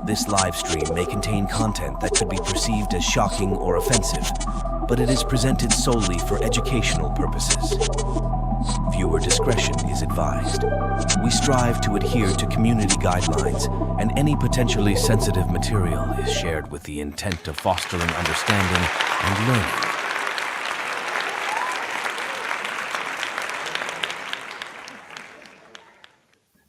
This live stream may contain content that could be perceived as shocking or offensive, but it is presented solely for educational purposes. Viewer discretion is advised. We strive to adhere to community guidelines, and any potentially sensitive material is shared with the intent of fostering understanding and learning.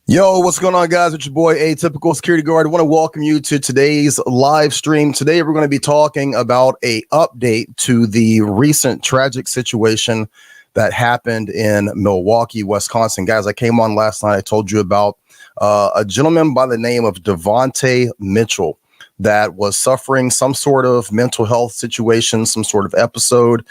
Yo, what's going on, guys? It's your boy, Atypical Security Guard. I want to welcome you to today's live stream. Today, we're going to be talking about an update to the recent tragic situation that happened in Milwaukee, Wisconsin. Guys, I came on last night. I told you about a gentleman by the name of Dvontaye Mitchell that was suffering some sort of mental health situation, some sort of episode.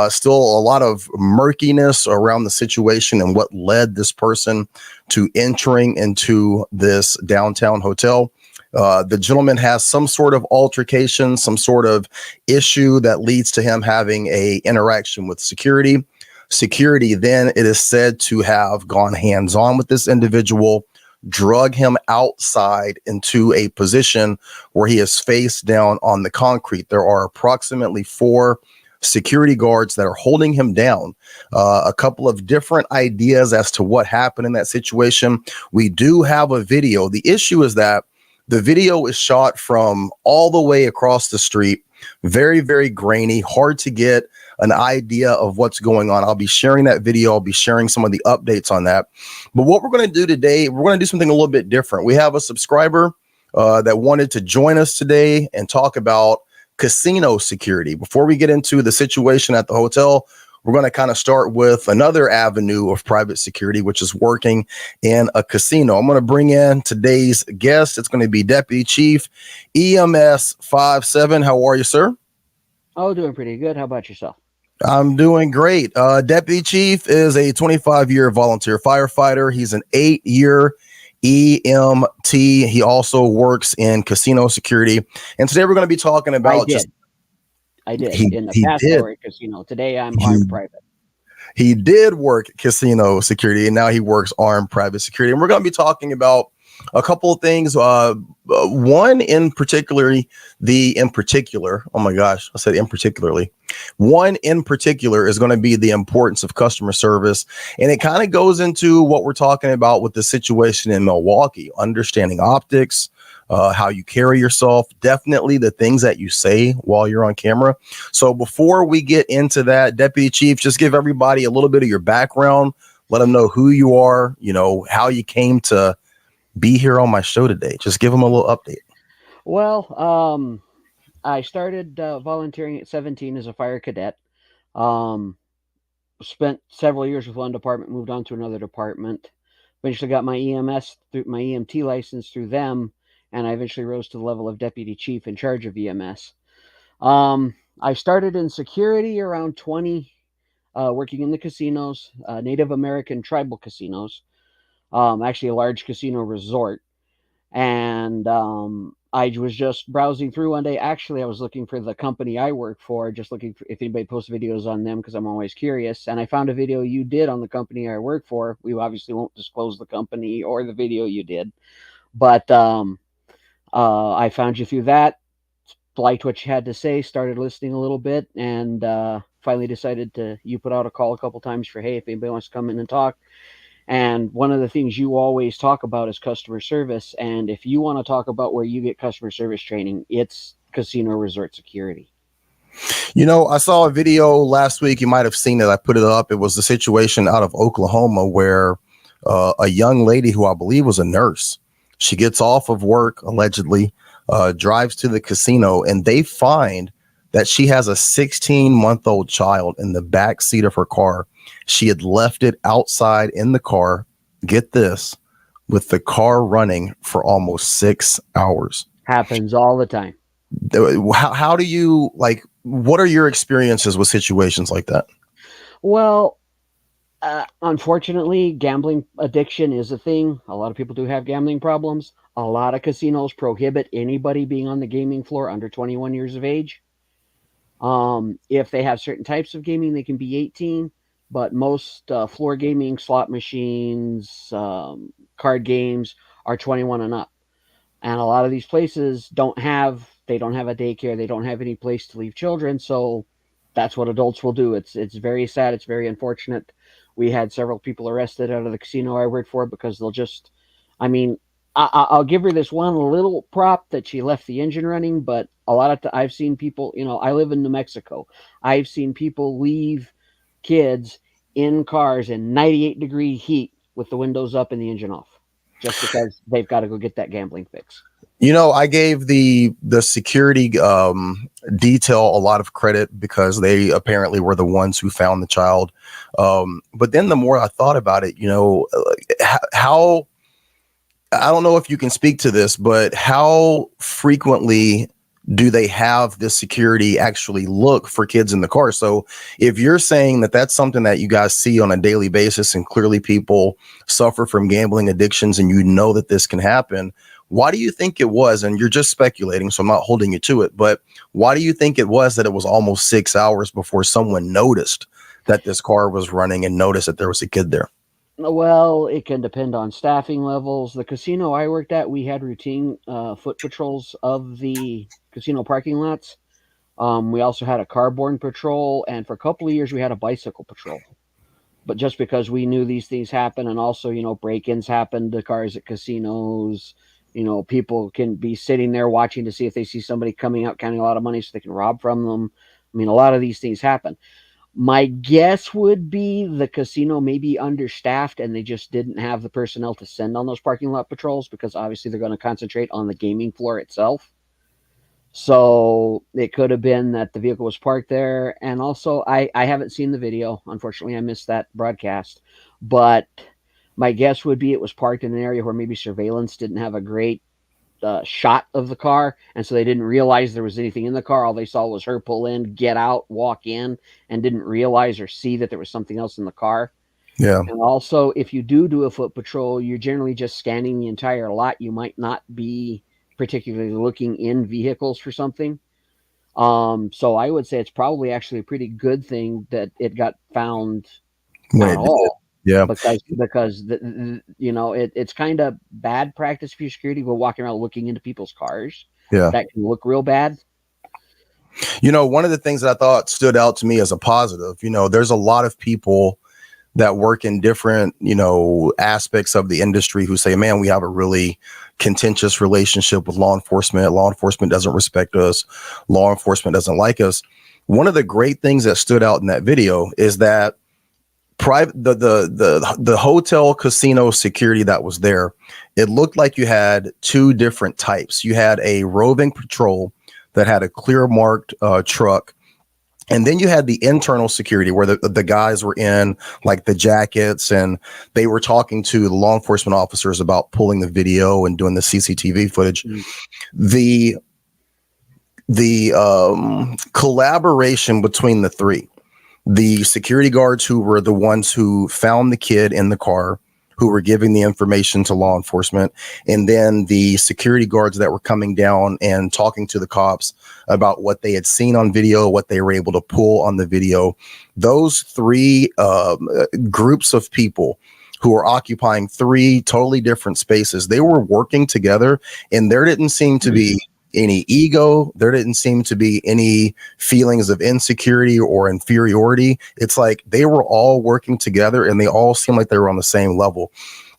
Still a lot of murkiness around the situation and what led this person to entering into this downtown hotel. The gentleman has some sort of altercation, some sort of issue that leads to him having a interaction with security. Security then, it is said to have gone hands-on with this individual, drug him outside into a position where he is face down on the concrete. There are approximately 4 security guards that are holding him down. A couple of different ideas as to what happened in that situation. We do have a video. The issue is that the video is shot from all the way across the street. Very, very grainy, hard to get an idea of what's going on. I'll be sharing that video. I'll be sharing some of the updates on that. But what we're going to do today, we're going to do something a little bit different. We have a subscriber that wanted to join us today and talk about casino security. Before we get into the situation at the hotel, we're going to kind of start with another avenue of private security, which is working in a casino. I'm going to bring in today's guest. It's going to be Deputy Chief EMS 57. How are you, sir? Oh, doing pretty good. How about yourself? I'm doing great. Deputy Chief is a 25-year volunteer firefighter. He's an 8-year EMT. He also works in casino security. And today we're going to be talking about I did. In the past, I worked casino. Today, I'm armed private. He did work casino security, and now he works armed private security. And we're going to be talking about a couple of things. One in particular, oh my gosh, I said in particularly. One in particular is going to be the importance of customer service. And it kind of goes into what we're talking about with the situation in Milwaukee, understanding optics, how you carry yourself, definitely the things that you say while you're on camera. So before we get into that, Deputy Chief, just give everybody a little bit of your background. Let them know who you are, how you came to be here on my show today. Just give them a little update. Well, I started volunteering at 17 as a fire cadet. Spent several years with one department, moved on to another department. Eventually got my EMS through my EMT license through them, and I eventually rose to the level of Deputy Chief in charge of EMS. I started in security around 20, working in the casinos, Native American tribal casinos. Actually a large casino resort. And I was just browsing through one day. Actually, I was looking for the company I work for, just looking for if anybody posts videos on them, because I'm always curious. And I found a video you did on the company I work for. We obviously won't disclose the company or the video you did. But I found you through that, liked what you had to say, started listening a little bit, and finally decided you put out a call a couple times for, hey, if anybody wants to come in and talk. And one of the things you always talk about is customer service. And if you want to talk about where you get customer service training, it's casino resort security. I saw a video last week. You might have seen it. I put it up. It was the situation out of Oklahoma where a young lady who I believe was a nurse, she gets off of work, allegedly, drives to the casino, and they find that she has a 16-month-old child in the back seat of her car. She had left it outside in the car, get this, with the car running for almost 6 hours. Happens all the time. How do you, what are your experiences with situations like that? Well, unfortunately, gambling addiction is a thing. A lot of people do have gambling problems. A lot of casinos prohibit anybody being on the gaming floor under 21 years of age. If they have certain types of gaming, they can be 18, but most floor gaming, slot machines, card games are 21 and up. And a lot of these places don't have a daycare, they don't have any place to leave children, so that's what adults will do. It's very sad, it's very unfortunate. We had several people arrested out of the casino I worked for because they'll just, I mean, I'll give her this one little prop that she left the engine running, but a lot of I've seen people, I live in New Mexico. I've seen people leave kids in cars in 98-degree heat with the windows up and the engine off, just because they've got to go get that gambling fix. I gave the security detail a lot of credit because they apparently were the ones who found the child. But then the more I thought about it, how I don't know if you can speak to this, but how frequently do they have this security actually look for kids in the car? So if you're saying that that's something that you guys see on a daily basis, and clearly people suffer from gambling addictions, and that this can happen, why do you think it was? And you're just speculating, so I'm not holding you to it, but why do you think it was that it was almost 6 hours before someone noticed that this car was running and noticed that there was a kid there? Well, it can depend on staffing levels. The casino I worked at, we had routine foot patrols of the casino parking lots. We also had a car-borne patrol, and for a couple of years we had a bicycle patrol. But just because we knew these things happen, and also, break-ins happen to cars at casinos, people can be sitting there watching to see if they see somebody coming out counting a lot of money so they can rob from them. I mean, a lot of these things happen. My guess would be the casino may be understaffed and they just didn't have the personnel to send on those parking lot patrols, because obviously they're going to concentrate on the gaming floor itself. So it could have been that the vehicle was parked there. And also, I haven't seen the video. Unfortunately, I missed that broadcast. But my guess would be it was parked in an area where maybe surveillance didn't have a great shot of the car, and so they didn't realize there was anything in the car. All they saw was her pull in, get out, walk in, and didn't realize or see that there was something else in the car. Yeah. And also, if you do a foot patrol, you're generally just scanning the entire lot. You might not be particularly looking in vehicles for something. So I would say it's probably actually a pretty good thing that it got found at all. Yeah, because it's kind of bad practice for your security to go walking around looking into people's cars. Yeah, that can look real bad. One of the things that I thought stood out to me as a positive, there's a lot of people that work in different, aspects of the industry who say, man, we have a really contentious relationship with law enforcement. Law enforcement doesn't respect us. Law enforcement doesn't like us. One of the great things that stood out in that video is that the hotel casino security that was there, it looked like you had two different types. You had a roving patrol that had a clear marked truck, and then you had the internal security where the guys were in like the jackets, and they were talking to the law enforcement officers about pulling the video and doing the CCTV footage. The collaboration between the three, the security guards who were the ones who found the kid in the car, who were giving the information to law enforcement, and then the security guards that were coming down and talking to the cops about what they had seen on video, what they were able to pull on the video. Those three groups of people who were occupying three totally different spaces, they were working together, and there didn't seem to be any ego. There didn't seem to be any feelings of insecurity or inferiority. It's like they were all working together and they all seemed like they were on the same level.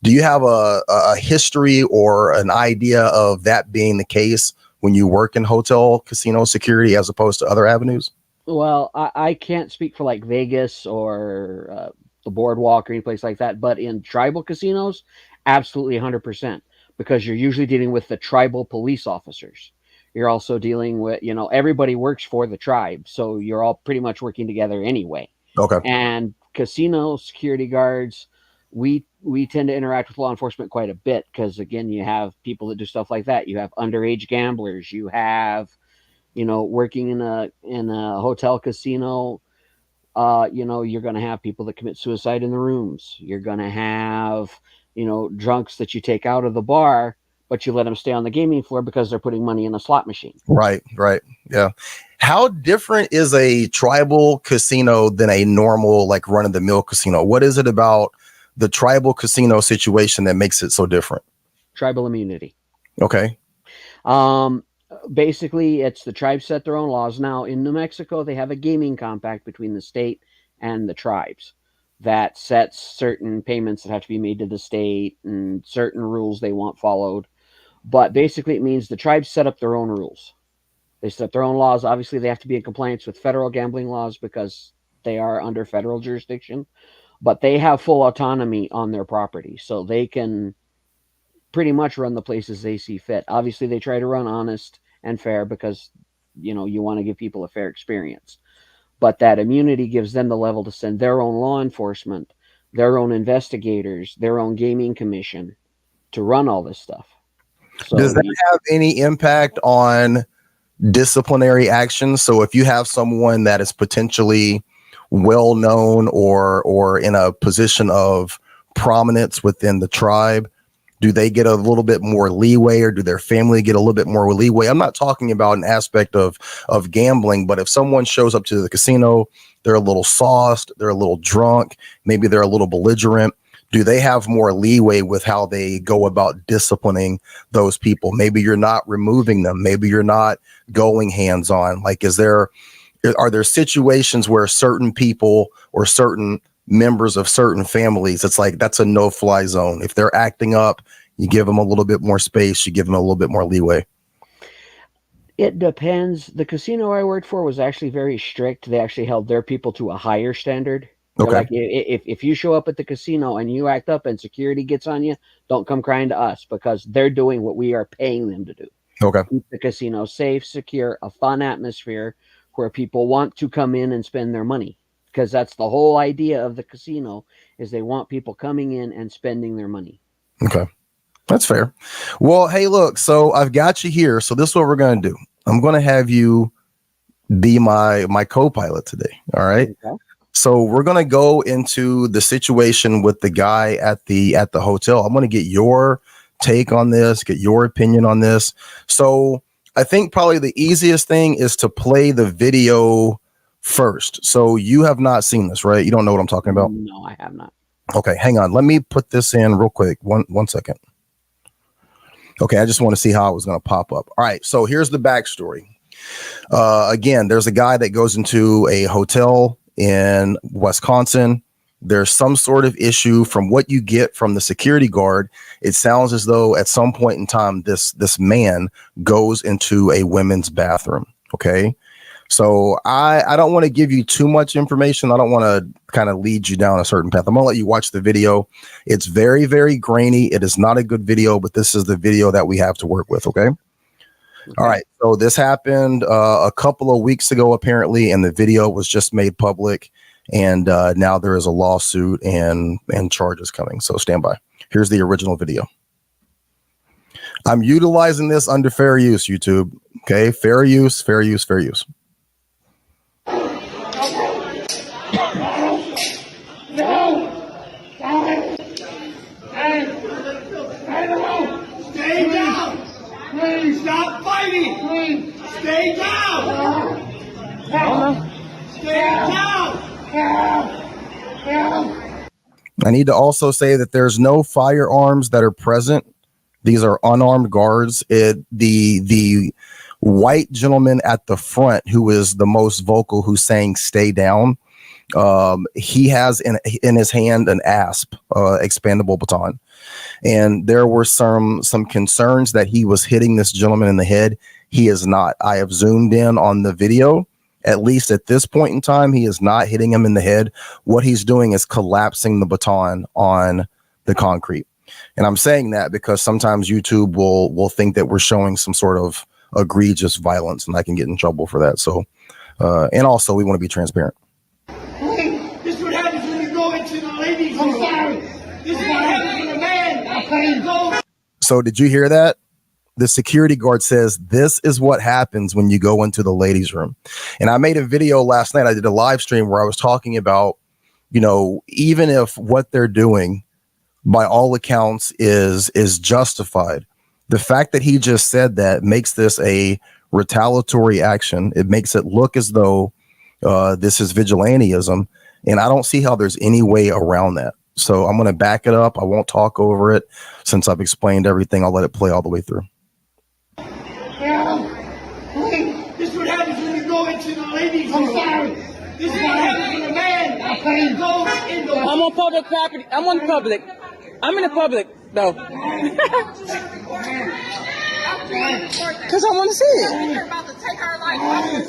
Do you have a history or an idea of that being the case when you work in hotel casino security as opposed to other avenues? Well, I can't speak for like Vegas or the Boardwalk or any place like that, but in tribal casinos, absolutely 100%, because you're usually dealing with the tribal police officers. You're also dealing with, everybody works for the tribe, so you're all pretty much working together anyway. Okay. And casino security guards, we tend to interact with law enforcement quite a bit, because again, you have people that do stuff like that. You have underage gamblers. You have, working in a hotel casino. You're going to have people that commit suicide in the rooms. You're going to have, drunks that you take out of the bar, but you let them stay on the gaming floor because they're putting money in a slot machine. Right. Yeah. How different is a tribal casino than a normal, like run-of-the-mill casino? What is it about the tribal casino situation that makes it so different? Tribal immunity. Okay. Um, Basically, it's the tribes set their own laws. Now, in New Mexico, they have a gaming compact between the state and the tribes that sets certain payments that have to be made to the state and certain rules they want followed. But basically, it means the tribes set up their own rules. They set up their own laws. Obviously, they have to be in compliance with federal gambling laws because they are under federal jurisdiction. But they have full autonomy on their property, so they can pretty much run the places they see fit. Obviously, they try to run honest and fair because you want to give people a fair experience. But that immunity gives them the level to send their own law enforcement, their own investigators, their own gaming commission to run all this stuff. So Does that have any impact on disciplinary action? So if you have someone that is potentially well known or in a position of prominence within the tribe, do they get a little bit more leeway, or do their family get a little bit more leeway? I'm not talking about an aspect of gambling, but if someone shows up to the casino, they're a little sauced, they're a little drunk, maybe they're a little belligerent, do they have more leeway with how they go about disciplining those people? Maybe you're not removing them. Maybe you're not going hands-on. Like, are there situations where certain people or certain members of certain families, it's like that's a no-fly zone? If they're acting up, you give them a little bit more space, you give them a little bit more leeway. It depends. The casino I worked for was actually very strict. They actually held their people to a higher standard. Okay. Like, if you show up at the casino and you act up and security gets on you, don't come crying to us, because they're doing what we are paying them to do. Okay. Keep the casino safe, secure, a fun atmosphere where people want to come in and spend their money. Because that's the whole idea of the casino, is they want people coming in and spending their money. Okay. That's fair. Well, hey, look, so I've got you here. So this is what we're going to do. I'm going to have you be my co-pilot today. All right. Okay. So we're going to go into the situation with the guy at the hotel. I'm going to get your take on this, get your opinion on this. So I think probably the easiest thing is to play the video first. So you have not seen this, right? You don't know what I'm talking about? No, I have not. Okay, hang on. Let me put this in real quick. One second. Okay, I just want to see how it was going to pop up. All right, so here's the backstory. Again, there's a guy that goes into a hotel in Wisconsin. There's some sort of issue. From what you get from the security guard, it sounds as though at some point in time, this man goes into a women's bathroom. Okay. So I don't want to give you too much information. I don't want to kind of lead you down a certain path. I'm going to let you watch the video. It's very, very grainy. It is not a good video, but this is the video that we have to work with. Okay. All right. So this happened a couple of weeks ago, apparently, and the video was just made public. And now there is a lawsuit and charges coming. So stand by. Here's the original video. I'm utilizing this under fair use, YouTube. Okay. Fair use, fair use, fair use. Stay down! Please stop fighting! Please stay down! Stay down! I need to also say that there's no firearms that are present. These are unarmed guards. The white gentleman at the front, who is the most vocal, who's saying "stay down," he has in his hand an ASP, expandable baton, and there were some concerns that he was hitting this gentleman in the head. He is not. I have zoomed in on the video. At least at this point in time, he is not hitting him in the head. What he's doing is collapsing the baton on the concrete. And I'm saying that because sometimes YouTube will think that we're showing some sort of egregious violence, and I can get in trouble for that. So, and also we want to be transparent. This is what happens when you go into the ladies' room. I'm sorry. This is what happens when a man goes. So did you hear that? The security guard says this is what happens when you go into the ladies' room. And I made a video last night. I did a live stream where I was talking about, even if what they're doing by all accounts is justified, the fact that he just said that makes this a retaliatory action. It makes it look as though this is vigilantism. And I don't see how there's any way around that. So I'm going to back it up. I won't talk over it. Since I've explained everything, I'll let it play all the way through. I'm sorry. This is what happens when a man goes in the... I'm on public property. I'm on public. I'm in the public, though. Because I want to see it. You're about to take her life.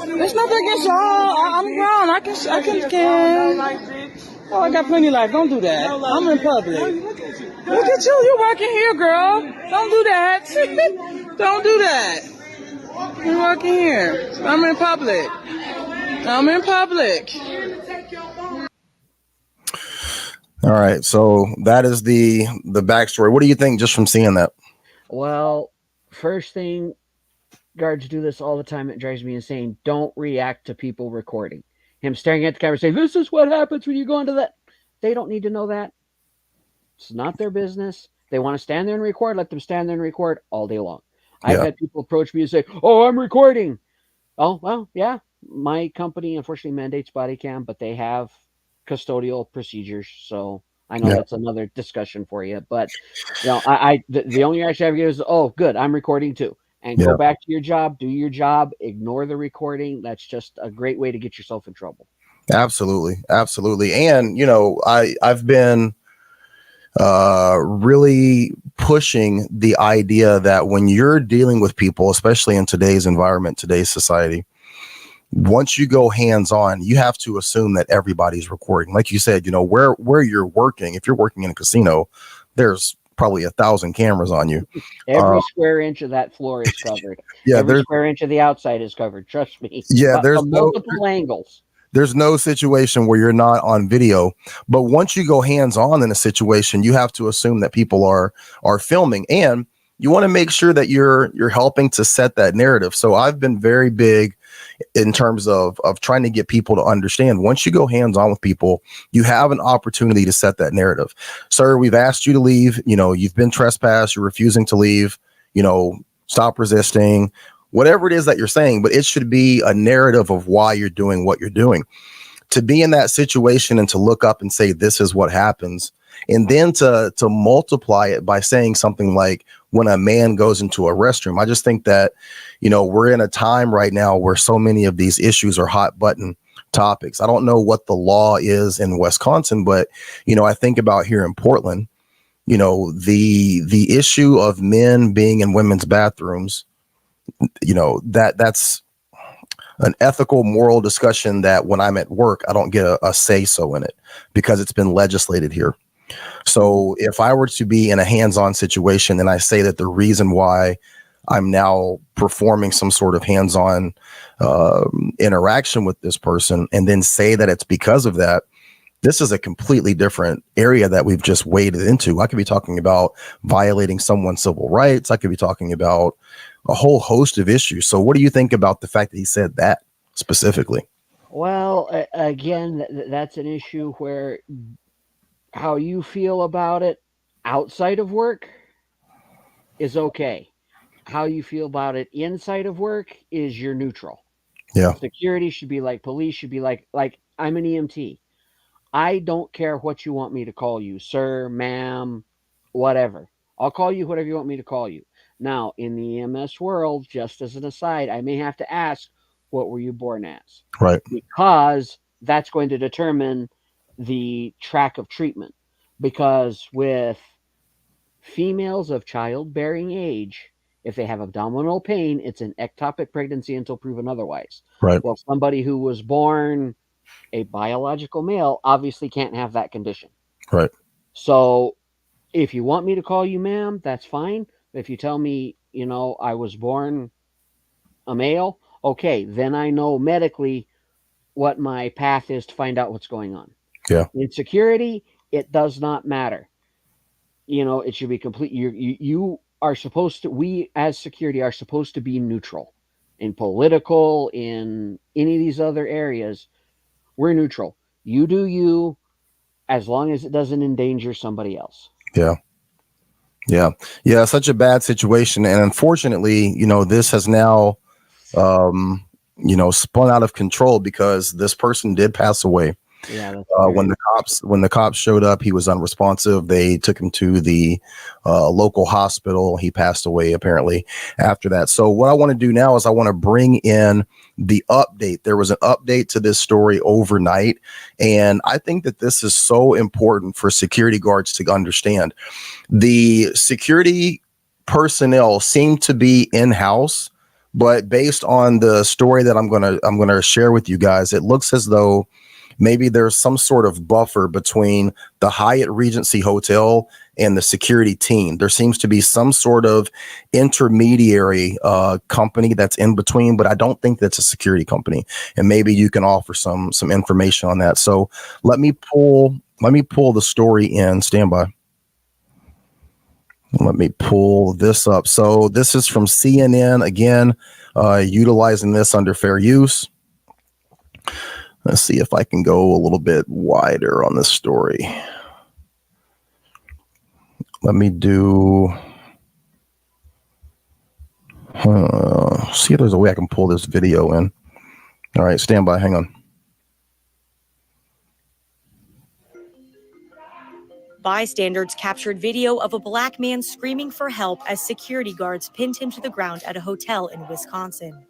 There's nothing against y'all. I'm grown. I can. Oh, I got plenty of life. Don't do that. I'm in public. Look at you. You're working here, girl. Don't do that. Don't do that. You're working here. I'm in public. I'm in public. All right. So that is the backstory. What do you think just from seeing that? Well, first thing, guards do this all the time. It drives me insane. Don't react to people recording. Him staring at the camera saying, this is what happens when you go into that. They don't need to know that. It's not their business. They want to stand there and record. Let them stand there and record all day long. I've had people approach me and say, oh, I'm recording. Oh, well, yeah. My company unfortunately mandates body cam, but they have custodial procedures. So I know that's another discussion for you. But the only reaction I have is, oh, good, I'm recording too. And go back to your job, do your job, ignore the recording. That's just a great way to get yourself in trouble. Absolutely. And, I've been really pushing the idea that when you're dealing with people, especially in today's environment, today's society, once you go hands-on, you have to assume that everybody's recording. Like you said, where you're working, if you're working in a casino, there's probably 1,000 cameras on you. Every square inch of that floor is covered. Every square inch of the outside is covered. Trust me. Yeah, there's multiple angles. There's no situation where you're not on video. But once you go hands-on in a situation, you have to assume that people are filming, and you want to make sure that you're helping to set that narrative. So I've been very big in terms of trying to get people to understand, once you go hands-on with people, you have an opportunity to set that narrative. Sir, we've asked you to leave. You've been trespassed. You're refusing to leave. Stop resisting. Whatever it is that you're saying, but it should be a narrative of why you're doing what you're doing. To be in that situation and to look up and say, this is what happens. And then to multiply it by saying something like, when a man goes into a restroom. I just think that, we're in a time right now where so many of these issues are hot button topics. I don't know what the law is in Wisconsin, but, I think about here in Portland, the issue of men being in women's bathrooms, that's an ethical, moral discussion that when I'm at work, I don't get a say so in it because it's been legislated here. So if I were to be in a hands-on situation and I say that the reason why I'm now performing some sort of hands-on interaction with this person and then say that it's because of that, this is a completely different area that we've just waded into. I could be talking about violating someone's civil rights. I could be talking about a whole host of issues. So what do you think about the fact that he said that specifically? Well, again, that's an issue where how you feel about it outside of work is okay. How you feel about it inside of work is you're neutral. Yeah. Security should be like police, should be like I'm an EMT. I don't care what you want me to call you, sir, ma'am, whatever. I'll call you whatever you want me to call you. Now, in the EMS world, just as an aside, I may have to ask, what were you born as? Right. Because that's going to determine the track of treatment. Because with females of childbearing age, if they have abdominal pain, it's an ectopic pregnancy until proven otherwise. Right. Well, somebody who was born a biological male obviously can't have that condition. Right. So if you want me to call you ma'am, that's fine. If you tell me, I was born a male, okay, then I know medically what my path is to find out what's going on. Yeah. In security, it does not matter. It should be complete. You are supposed to, we as security are supposed to be neutral. In political, in any of these other areas, we're neutral. You do you, as long as it doesn't endanger somebody else. Yeah. Such a bad situation. And unfortunately, this has now, spun out of control because this person did pass away. Yeah. That's When the cops showed up, he was unresponsive. They took him to the local hospital. He passed away apparently after that. So what I want to do now is I want to bring in the update. There was an update to this story overnight, and I think that this is so important for security guards to understand. The security personnel seem to be in-house, but based on the story that I'm gonna share with you guys, it looks as though maybe there's some sort of buffer between the Hyatt Regency Hotel and the security team. There seems to be some sort of intermediary company that's in between, but I don't think that's a security company. And maybe you can offer some information on that. So let me pull the story in. Stand by. Let me pull this up. So this is from CNN again, utilizing this under fair use. Let's see if I can go a little bit wider on this story. Let me do. See if there's a way I can pull this video in. All right, stand by. Hang on. Bystanders captured video of a black man screaming for help as security guards pinned him to the ground at a hotel in Wisconsin.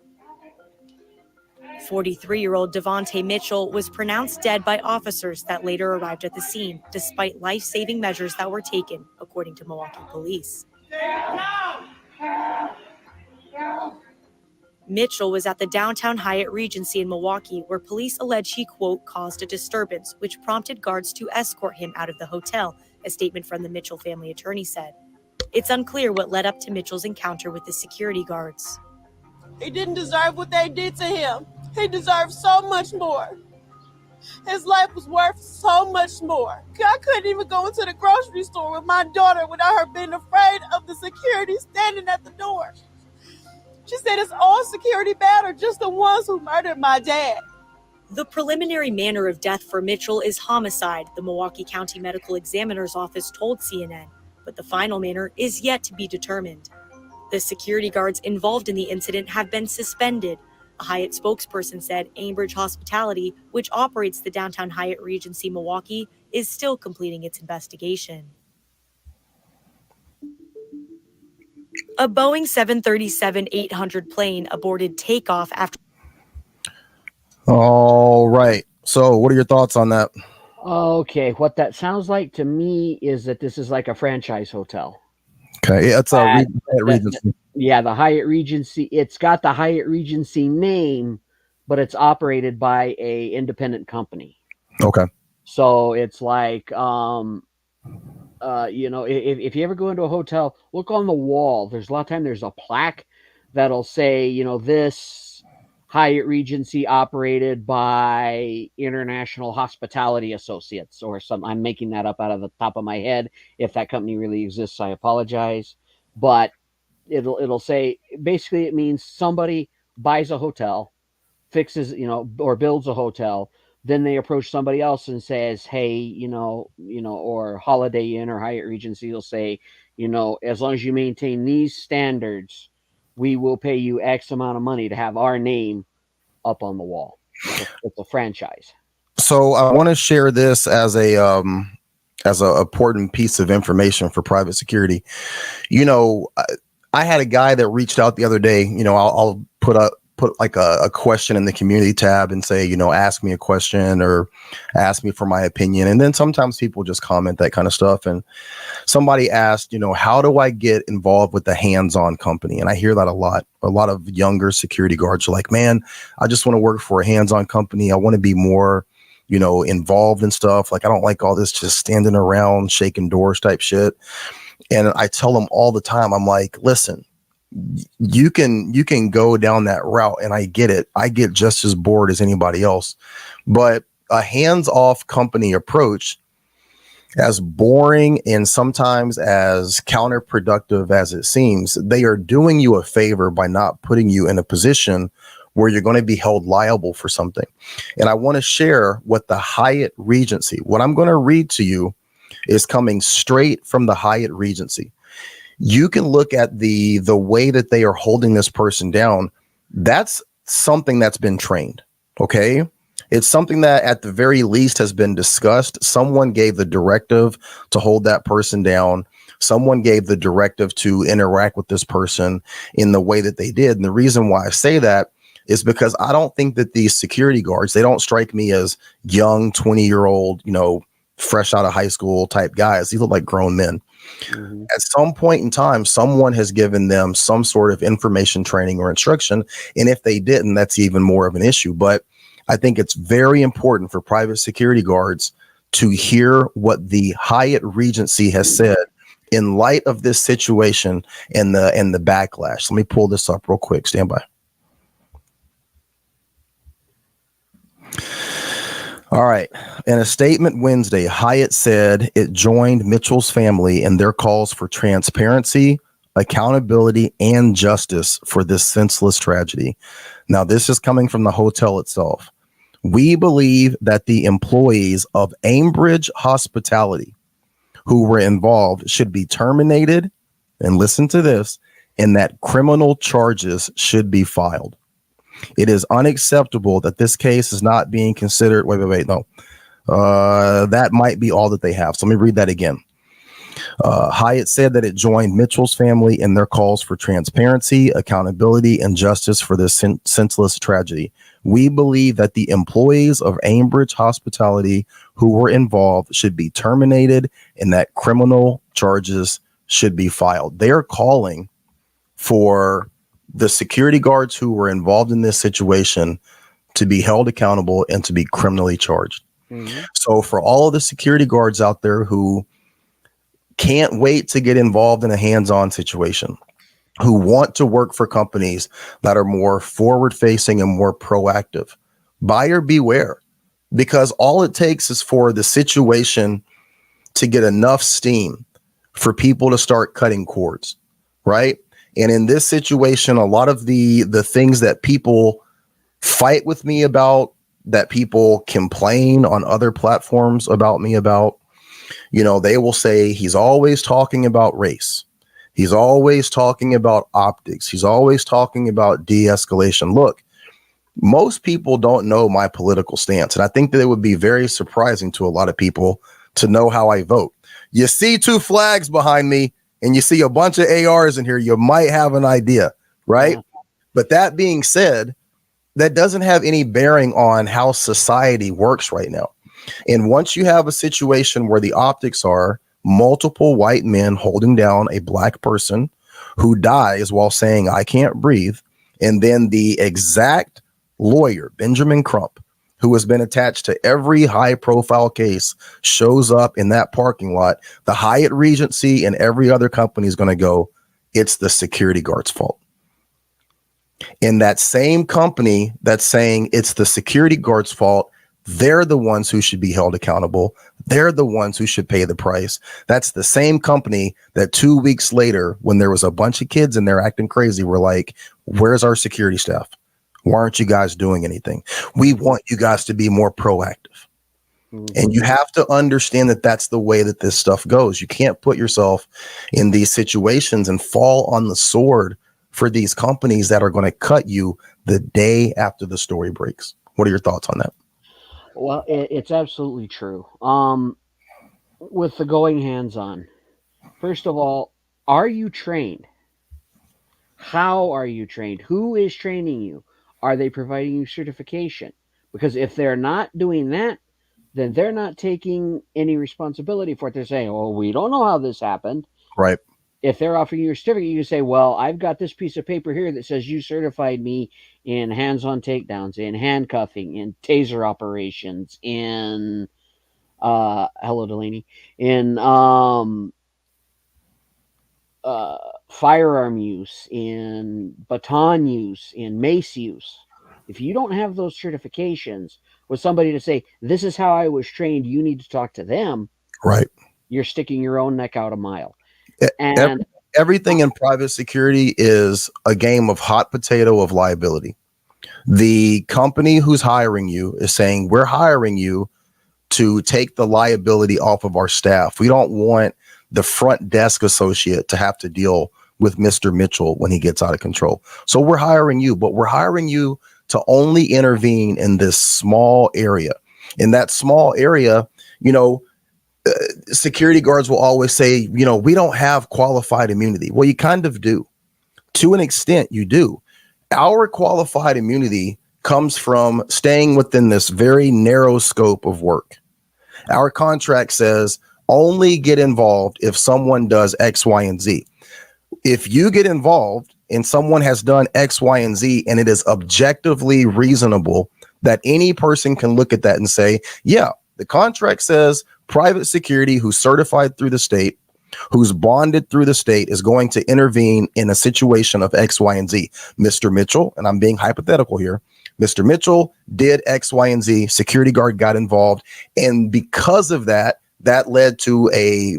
43-year-old Dvontaye Mitchell was pronounced dead by officers that later arrived at the scene, despite life-saving measures that were taken, according to Milwaukee police. Mitchell was at the downtown Hyatt Regency in Milwaukee, where police allege he, quote, caused a disturbance, which prompted guards to escort him out of the hotel, a statement from the Mitchell family attorney said. It's unclear what led up to Mitchell's encounter with the security guards. He didn't deserve what they did to him. He deserved so much more. His life was worth so much more. I couldn't even go into the grocery store with my daughter without her being afraid of the security standing at the door. She said, it's all security bad or just the ones who murdered my dad. The preliminary manner of death for Mitchell is homicide, the Milwaukee County Medical Examiner's Office told CNN, but the final manner is yet to be determined. The security guards involved in the incident have been suspended. A Hyatt spokesperson said Aimbridge Hospitality, which operates the downtown Hyatt Regency Milwaukee, is still completing its investigation. A Boeing 737-800 plane aborted takeoff after... All right. So what are your thoughts on that? Okay, what that sounds like to me is that this is like a franchise hotel. Okay, yeah, it's a Hyatt Regency. Yeah, the Hyatt Regency. It's got the Hyatt Regency name, but it's operated by a independent company. Okay. So it's like, if you ever go into a hotel, look on the wall. There's a lot of time there's a plaque that'll say, this Hyatt Regency operated by International Hospitality Associates or something. I'm making that up out of the top of my head. If that company really exists, I apologize. But it'll say, basically it means somebody buys a hotel, fixes, or builds a hotel. Then they approach somebody else and says, hey, or Holiday Inn or Hyatt Regency will say, as long as you maintain these standards, we will pay you X amount of money to have our name up on the wall. It's a franchise. So I want to share this as a important piece of information for private security. I had a guy that reached out the other day. I'll put like a question in the community tab and say, ask me a question or ask me for my opinion. And then sometimes people just comment that kind of stuff. And somebody asked, how do I get involved with the hands-on company? And I hear that a lot. A lot of younger security guards are like, man, I just want to work for a hands-on company. I want to be more, involved in stuff. Like, I don't like all this just standing around, shaking doors type shit. And I tell them all the time, I'm like, listen, you can go down that route, and I get it. I get just as bored as anybody else. But a hands-off company approach, as boring and sometimes as counterproductive as it seems, they are doing you a favor by not putting you in a position where you're going to be held liable for something. And I want to share what the Hyatt Regency, what I'm going to read to you is coming straight from the Hyatt Regency. You can look at the way that they are holding this person down. That's something that's been trained. Okay. It's something that at the very least has been discussed. Someone gave the directive to hold that person down. Someone gave the directive to interact with this person in the way that they did. And the reason why I say that is because I don't think that these security guards, they don't strike me as young 20-year-old, fresh out of high school type guys. These look like grown men. Mm-hmm. At some point in time, someone has given them some sort of information training or instruction. And if they didn't, that's even more of an issue. But I think it's very important for private security guards to hear what the Hyatt Regency has said in light of this situation and the backlash. Let me pull this up real quick. Stand by. All right. In a statement Wednesday, Hyatt said it joined Mitchell's family in their calls for transparency, accountability, and justice for this senseless tragedy. Now, this is coming from the hotel itself. We believe that the employees of Aimbridge Hospitality who were involved should be terminated, and listen to this, and that criminal charges should be filed. It is unacceptable that this case is not being considered. Wait, no. That might be all that they have. So let me read that again. Hyatt said that it joined Mitchell's family in their calls for transparency, accountability, and justice for this senseless tragedy. We believe that the employees of Aimbridge Hospitality who were involved should be terminated and that criminal charges should be filed. They are calling for the security guards who were involved in this situation to be held accountable and to be criminally charged. Mm-hmm. So for all of the security guards out there who can't wait to get involved in a hands-on situation, who want to work for companies that are more forward-facing and more proactive, buyer beware, because all it takes is for the situation to get enough steam for people to start cutting cords, right? And in this situation, a lot of the things that people fight with me about, that people complain on other platforms about me about, they will say he's always talking about race. He's always talking about optics. He's always talking about de-escalation. Look, most people don't know my political stance, and I think that it would be very surprising to a lot of people to know how I vote. You see two flags behind me, and you see a bunch of ARs in here, you might have an idea, right? Yeah. But that being said, that doesn't have any bearing on how society works right now. And once you have a situation where the optics are multiple white men holding down a black person who dies while saying, "I can't breathe," and then the exact lawyer, Benjamin Crump, who has been attached to every high-profile case, shows up in that parking lot, the Hyatt Regency and every other company is going to go, it's the security guard's fault. And that same company that's saying it's the security guard's fault, they're the ones who should be held accountable. They're the ones who should pay the price. That's the same company that 2 weeks later, when there was a bunch of kids in there acting crazy, were like, where's our security staff? Why aren't you guys doing anything? We want you guys to be more proactive. Mm-hmm. And you have to understand that that's the way that this stuff goes. You can't put yourself in these situations and fall on the sword for these companies that are going to cut you the day after the story breaks. What are your thoughts on that? Well, it's absolutely true. With the going hands-on, first of all, are you trained? How are you trained? Who is training you? Are they providing you certification? Because if they're not doing that, then they're not taking any responsibility for it. They're saying, "Oh, we don't know how this happened." Right. If they're offering you a certificate, you can say, "Well, I've got this piece of paper here that says you certified me in hands-on takedowns, in handcuffing, in taser operations, in hello Delaney, in firearm use, in baton use, in mace use." If you don't have those certifications with somebody to say, "This is how I was trained, you need to talk to them," right, you're sticking your own neck out a mile. And everything in private security is a game of hot potato of liability. The company who's hiring you is saying, we're hiring you to take the liability off of our staff. We don't want the front desk associate to have to deal with Mr. Mitchell when he gets out of control. So we're hiring you, but we're hiring you to only intervene in this small area. In that small area, security guards will always say, we don't have qualified immunity. Well, you kind of do. To an extent, you do. Our qualified immunity comes from staying within this very narrow scope of work. Our contract says only get involved if someone does X, Y, and Z. If you get involved and someone has done X, Y, and Z, and it is objectively reasonable that any person can look at that and say, yeah, the contract says private security who's certified through the state, who's bonded through the state, is going to intervene in a situation of X, Y, and Z. Mr. Mitchell, and I'm being hypothetical here, Mr. Mitchell did X, Y, and Z. Security guard got involved. And because of that, that led to a,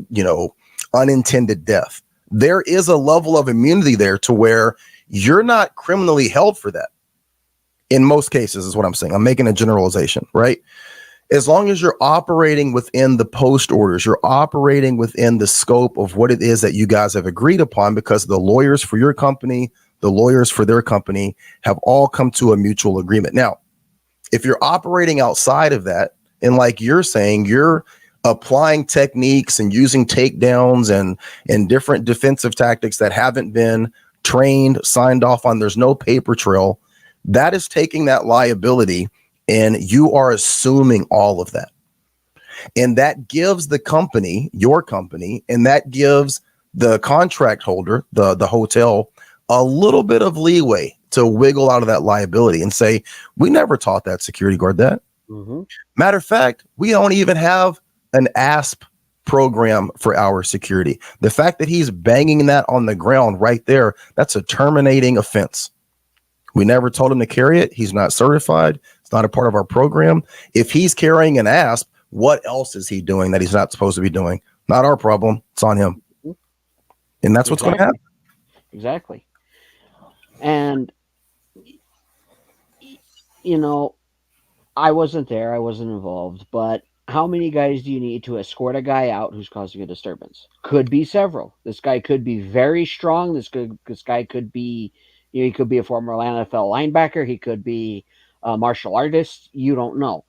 unintended death. There is a level of immunity there to where you're not criminally held for that. In most cases is what I'm saying. I'm making a generalization, right? As long as you're operating within the post orders, you're operating within the scope of what it is that you guys have agreed upon, because the lawyers for your company, the lawyers for their company have all come to a mutual agreement. Now, if you're operating outside of that, and like you're saying, you're applying techniques and using takedowns and different defensive tactics that haven't been trained, signed off on, there's no paper trail, that is taking that liability and you are assuming all of that. And that gives the company, your company, and that gives the contract holder, the hotel, a little bit of leeway to wiggle out of that liability and say, we never taught that security guard that. Mm-hmm. Matter of fact, we don't even have an ASP program for our security. The fact that he's banging that on the ground right there, that's a terminating offense. We never told him to carry it. He's not certified. It's not a part of our program. If he's carrying an ASP, what else is he doing that he's not supposed to be doing? Not our problem. It's on him. And that's what's going to happen. Exactly. And, I wasn't there. I wasn't involved. But how many guys do you need to escort a guy out who's causing a disturbance? Could be several. This guy could be very strong. This guy could be, he could be a former NFL linebacker. He could be a martial artist. You don't know.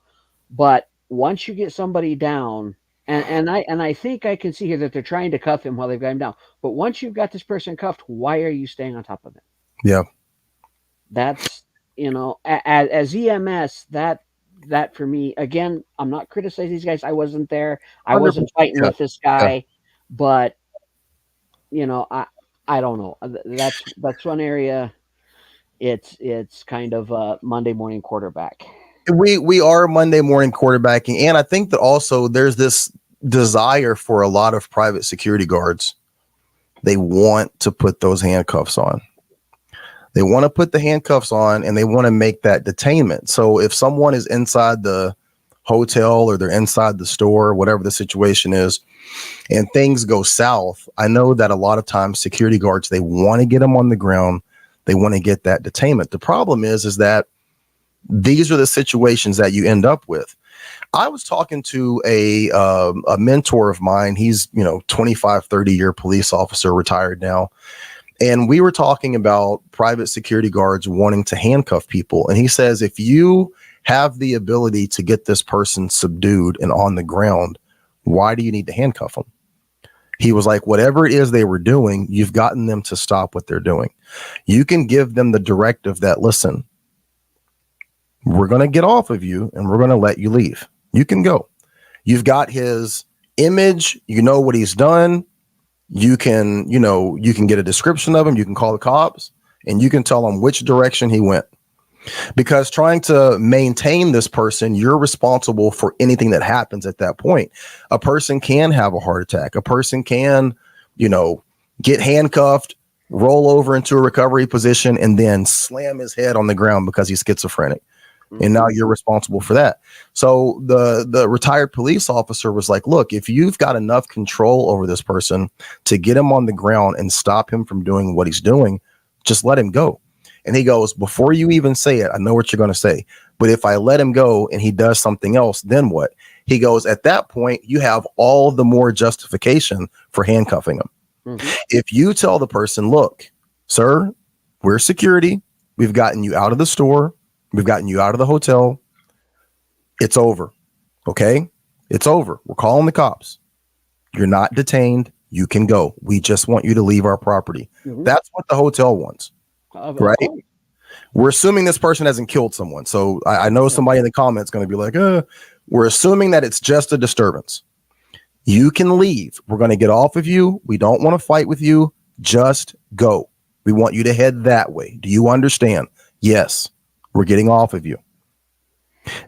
But once you get somebody down, and I think I can see here that they're trying to cuff him while they've got him down. But once you've got this person cuffed, why are you staying on top of it? Yeah. That's, as EMS, that for me, again, I'm not criticizing these guys. I wasn't there. I wasn't fighting with this guy, but I don't know. That's one area. It's kind of a Monday morning quarterback. We are Monday morning quarterbacking. And I think that also there's this desire for a lot of private security guards. They want to put those handcuffs on. They want to put the handcuffs on and they want to make that detainment. So if someone is inside the hotel or they're inside the store, whatever the situation is, and things go south, I know that a lot of times security guards, they want to get them on the ground. They want to get that detainment. The problem is that these are the situations that you end up with. I was talking to a mentor of mine. He's, 25, 30 year police officer, retired now. And we were talking about private security guards wanting to handcuff people. And he says, if you have the ability to get this person subdued and on the ground, why do you need to handcuff them? He was like, whatever it is they were doing, you've gotten them to stop what they're doing. You can give them the directive that, listen, we're going to get off of you and we're going to let you leave. You can go. You've got his image. You know what he's done. You can get a description of him. You can call the cops and you can tell them which direction he went. Because trying to maintain this person, you're responsible for anything that happens at that point. A person can have a heart attack. A person can, get handcuffed, roll over into a recovery position, and then slam his head on the ground because he's schizophrenic. Mm-hmm. And now you're responsible for that. So the retired police officer was like, look, if you've got enough control over this person to get him on the ground and stop him from doing what he's doing, just let him go. And he goes, before you even say it, I know what you're going to say. But if I let him go and he does something else, then what? He goes, at that point, you have all the more justification for handcuffing him. Mm-hmm. If you tell the person, look, sir, we're security. We've gotten you out of the store. We've gotten you out of the hotel. It's over. Okay? It's over. We're calling the cops. You're not detained. You can go. We just want you to leave our property. Mhm. That's what the hotel wants. Of Right? course. We're assuming this person hasn't killed someone. So I know somebody in the comments going to be like, we're assuming that it's just a disturbance. You can leave. We're going to get off of you. We don't want to fight with you. Just go. We want you to head that way. Do you understand? Yes. We're getting off of you.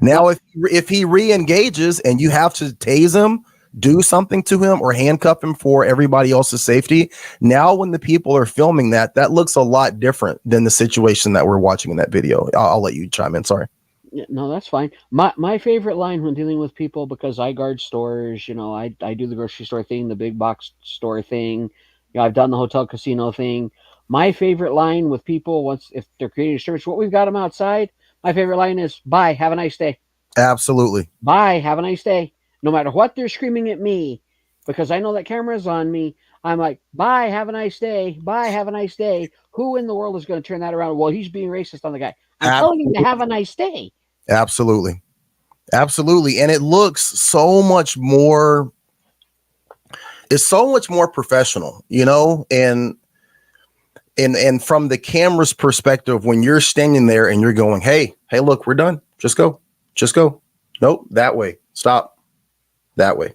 Now, if he re-engages and you have to tase him, do something to him or handcuff him for everybody else's safety. Now, when the people are filming that looks a lot different than the situation that we're watching in that video. I'll let you chime in. Sorry. Yeah, no, that's fine. My favorite line when dealing with people, because I guard stores, I do the grocery store thing, the big box store thing. I've done the hotel casino thing. My favorite line with people, if they're creating a disturbance, what we've got them outside, my favorite line is, bye, have a nice day. Absolutely. Bye, have a nice day. No matter what they're screaming at me, because I know that camera's on me, I'm like, bye, have a nice day. Bye, have a nice day. Who in the world is going to turn that around? Well, he's being racist on the guy. I'm telling him to have a nice day. Absolutely. Absolutely. And it looks so much more, it's so much more professional, and from the camera's perspective, when you're standing there and you're going, hey, look, we're done. Just go. Nope. That way. Stop. That way.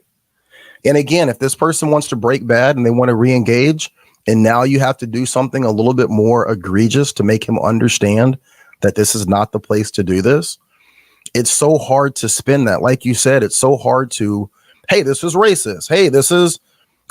And again, if this person wants to break bad and they want to re-engage, and now you have to do something a little bit more egregious to make him understand that this is not the place to do this. It's so hard to spin that. Like you said, it's so hard to, hey, this is racist. Hey, this is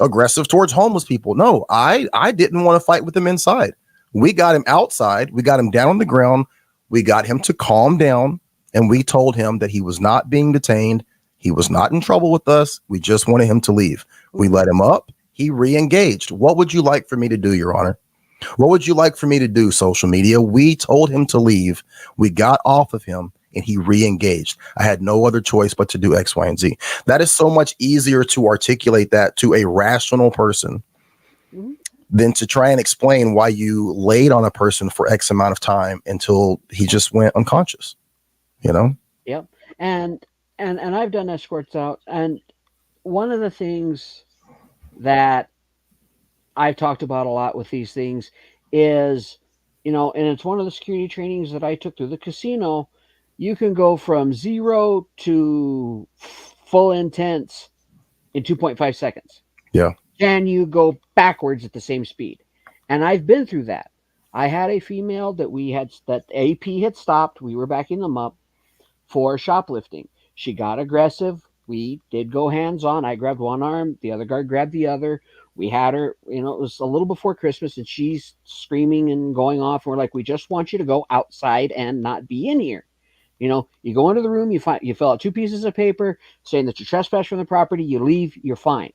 aggressive towards homeless people. No, I didn't want to fight with him inside. We got him outside. We got him down on the ground. We got him to calm down. And we told him that he was not being detained. He was not in trouble with us. We just wanted him to leave. We let him up. He re-engaged. What would you like for me to do, Your Honor? What would you like for me to do, social media? We told him to leave. We got off of him and he re-engaged. I had no other choice but to do X, Y, and Z. That is so much easier to articulate that to a rational person than to try and explain why you laid on a person for X amount of time until he just went unconscious, Yep. And I've done escorts out. And one of the things that I've talked about a lot with these things is, and it's one of the security trainings that I took through the casino. You can go from 0 to full intense in 2.5 seconds. Yeah. Can you go backwards at the same speed? And I've been through that. I had a female that AP had stopped. We were backing them up for shoplifting. She got aggressive. We did go hands on. I grabbed one arm. The other guard grabbed the other. We had her, it was a little before Christmas and she's screaming and going off. And we're like, we just want you to go outside and not be in here. You go into the room, you fill out 2 pieces of paper saying that you trespass from the property, you leave, you're fine.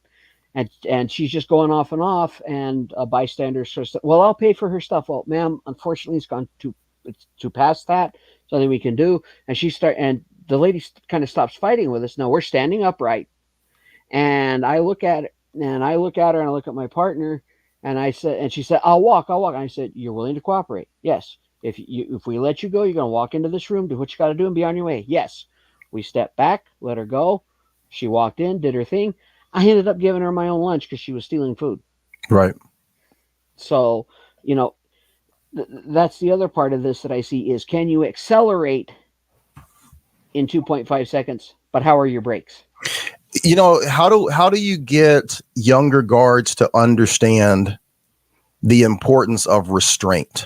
And she's just going off and off, and a bystander says, well, I'll pay for her stuff. Well, ma'am, unfortunately, it's too past that. Something we can do. And the lady kind of stops fighting with us. Now we're standing upright, and I look at her, and I look at my partner, and she said, I'll walk. And I said, you're willing to cooperate? Yes. If we let you go, you're going to walk into this room, do what you got to do, and be on your way. Yes. We stepped back, let her go. She walked in, did her thing. I ended up giving her my own lunch because she was stealing food. Right. So, that's the other part of this that I see is, can you accelerate in 2.5 seconds, but how are your brakes? How do you get younger guards to understand the importance of restraint?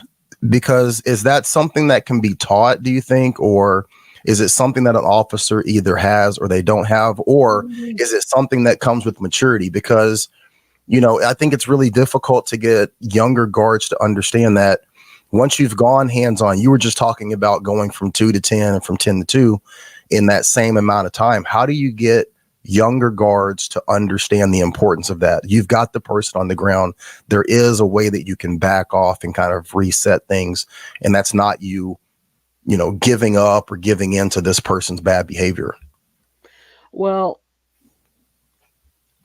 Because is that something that can be taught, do you think, or is it something that an officer either has or they don't have, or is it something that comes with maturity? Because, I think it's really difficult to get younger guards to understand that once you've gone hands-on, you were just talking about going from 2 to 10 and from 10 to 2 in that same amount of time. How do you get younger guards to understand the importance of that? You've got the person on the ground. There is a way that you can back off and kind of reset things. And that's not you giving up or giving in to this person's bad behavior. Well,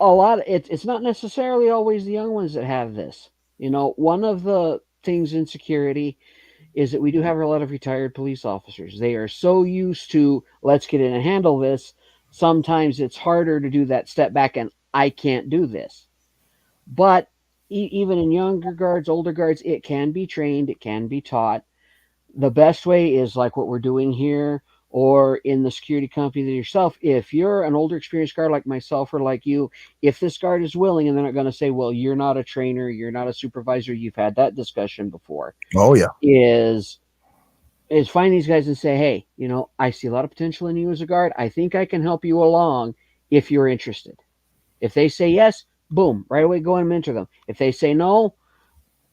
it's not necessarily always the young ones that have this. One of the things in security is that we do have a lot of retired police officers. They are so used to, let's get in and handle this. Sometimes it's harder to do that step back and I can't do this. But even in younger guards, older guards, it can be trained, it can be taught. The best way is like what we're doing here, or in the security company yourself. If you're an older experienced guard like myself or like you, if this guard is willing, and they're not going to say, well, you're not a trainer, you're not a supervisor, you've had that discussion before. Oh yeah. Is find these guys and say, hey, I see a lot of potential in you as a guard. I think I can help you along if you're interested. If they say yes, boom, right away go and mentor them. If they say no,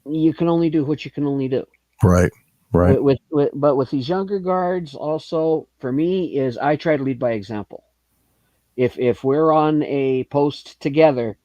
you can only do what you can only do. Right. But with these younger guards, also for me is I try to lead by example. If we're on a post together,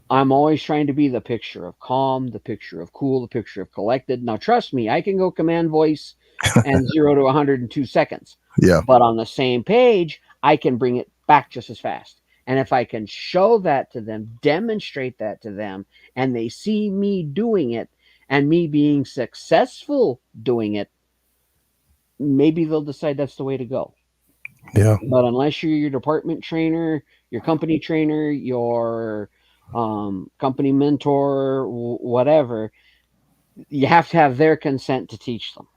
I'm always trying to be the picture of calm, the picture of cool, the picture of collected. Now, trust me, I can go command voice and 0 to 100 in 2 seconds. Yeah. But on the same page, I can bring it back just as fast. And if I can show that to them, demonstrate that to them, and they see me doing it and me being successful doing it, maybe they'll decide that's the way to go. Yeah. But unless you're your department trainer, your company trainer, your company mentor, whatever, you have to have their consent to teach them.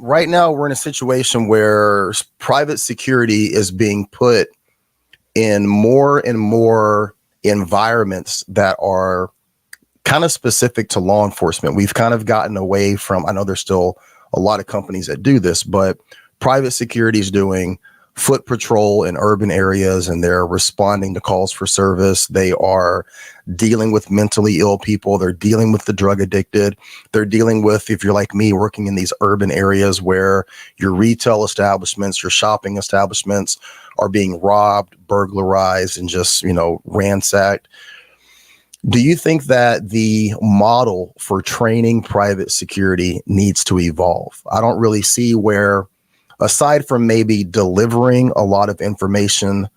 Right now we're in a situation where private security is being put in more and more environments that are kind of specific to law enforcement. We've kind of gotten away from, I know there's still a lot of companies that do this, but private security is doing foot patrol in urban areas, and they're responding to calls for service. They are dealing with mentally ill people. They're dealing with the drug addicted. They're dealing with, if you're like me, working in these urban areas where your retail establishments, your shopping establishments are being robbed, burglarized, and just, ransacked. Do you think that the model for training private security needs to evolve? I don't really see where, aside from maybe delivering a lot of information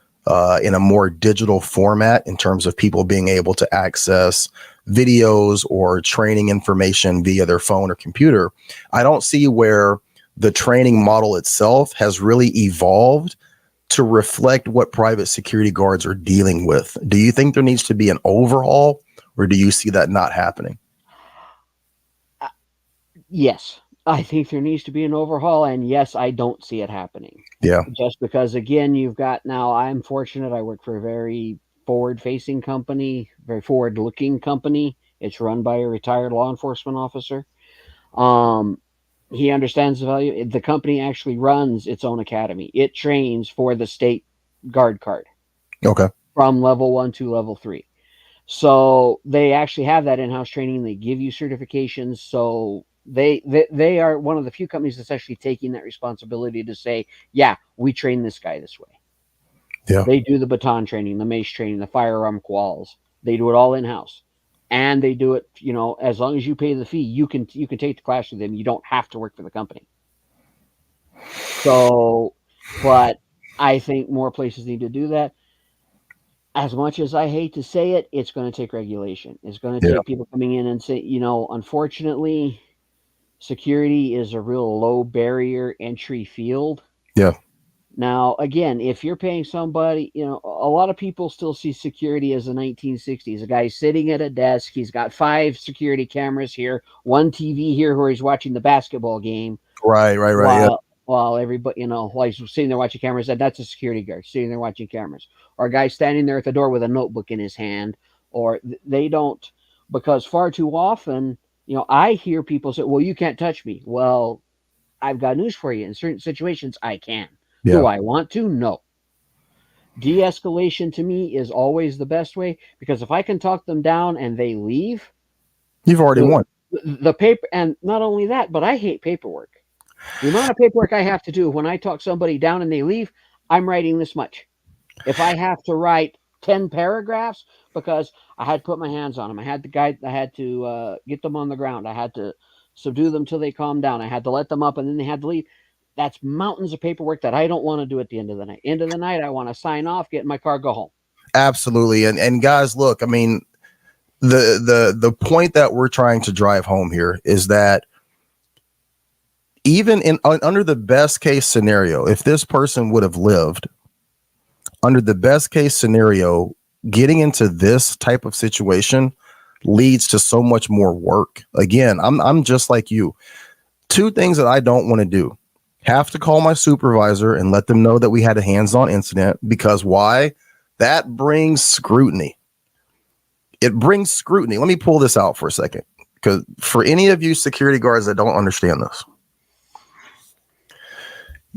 in a more digital format in terms of people being able to access videos or training information via their phone or computer, I don't see where the training model itself has really evolved to reflect what private security guards are dealing with. Do you think there needs to be an overhaul, or do you see that not happening? Yes, I think there needs to be an overhaul, and yes, I don't see it happening. Yeah. Just because, again, you've got now, I'm fortunate. I work for a very forward-facing company, very forward-looking company. It's run by a retired law enforcement officer. He understands the value. The company actually runs its own academy. It trains for the state guard card. Okay. From level 1 to level 3. So they actually have that in-house training. They give you certifications. So they are one of the few companies that's actually taking that responsibility to say, yeah, we train this guy this way. Yeah. They do the baton training, the mace training, the firearm quals. They do it all in-house. And they do it, as long as you pay the fee, you can take the class with them. You don't have to work for the company. So, but I think more places need to do that. As much as I hate to say it, it's going to take regulation. It's going to take people coming in and say, unfortunately, security is a real low barrier entry field. Yeah. Now, again, if you're paying somebody, a lot of people still see security as the 1960s. A guy sitting at a desk, he's got 5 security cameras here, 1 TV here where he's watching the basketball game. Right. While everybody, while he's sitting there watching cameras, that's a security guard sitting there watching cameras. Or a guy standing there at the door with a notebook in his hand. Or they don't, because far too often, I hear people say, well, you can't touch me. Well, I've got news for you. In certain situations, I can. Yeah. Do I want to? No. De-escalation to me is always the best way, because if I can talk them down and they leave, you've already won. The paper, and not only that, but I hate paperwork. The amount of paperwork I have to do when I talk somebody down and they leave, I'm writing this much. If I have to write 10 paragraphs because I had to put my hands on them, I had to get them on the ground, I had to subdue them till they calmed down, I had to let them up, and then they had to leave. That's mountains of paperwork that I don't want to do at the end of the night. End of the night, I want to sign off, get in my car, go home. Absolutely. And guys, look, I mean, the point that we're trying to drive home here is that even under the best case scenario, if this person would have lived, under the best case scenario, getting into this type of situation leads to so much more work. Again, I'm just like you. Two things that I don't want to do: have to call my supervisor and let them know that we had a hands-on incident, because why? That brings scrutiny. It brings scrutiny. Let me pull this out for a second, because for any of you security guards that don't understand this,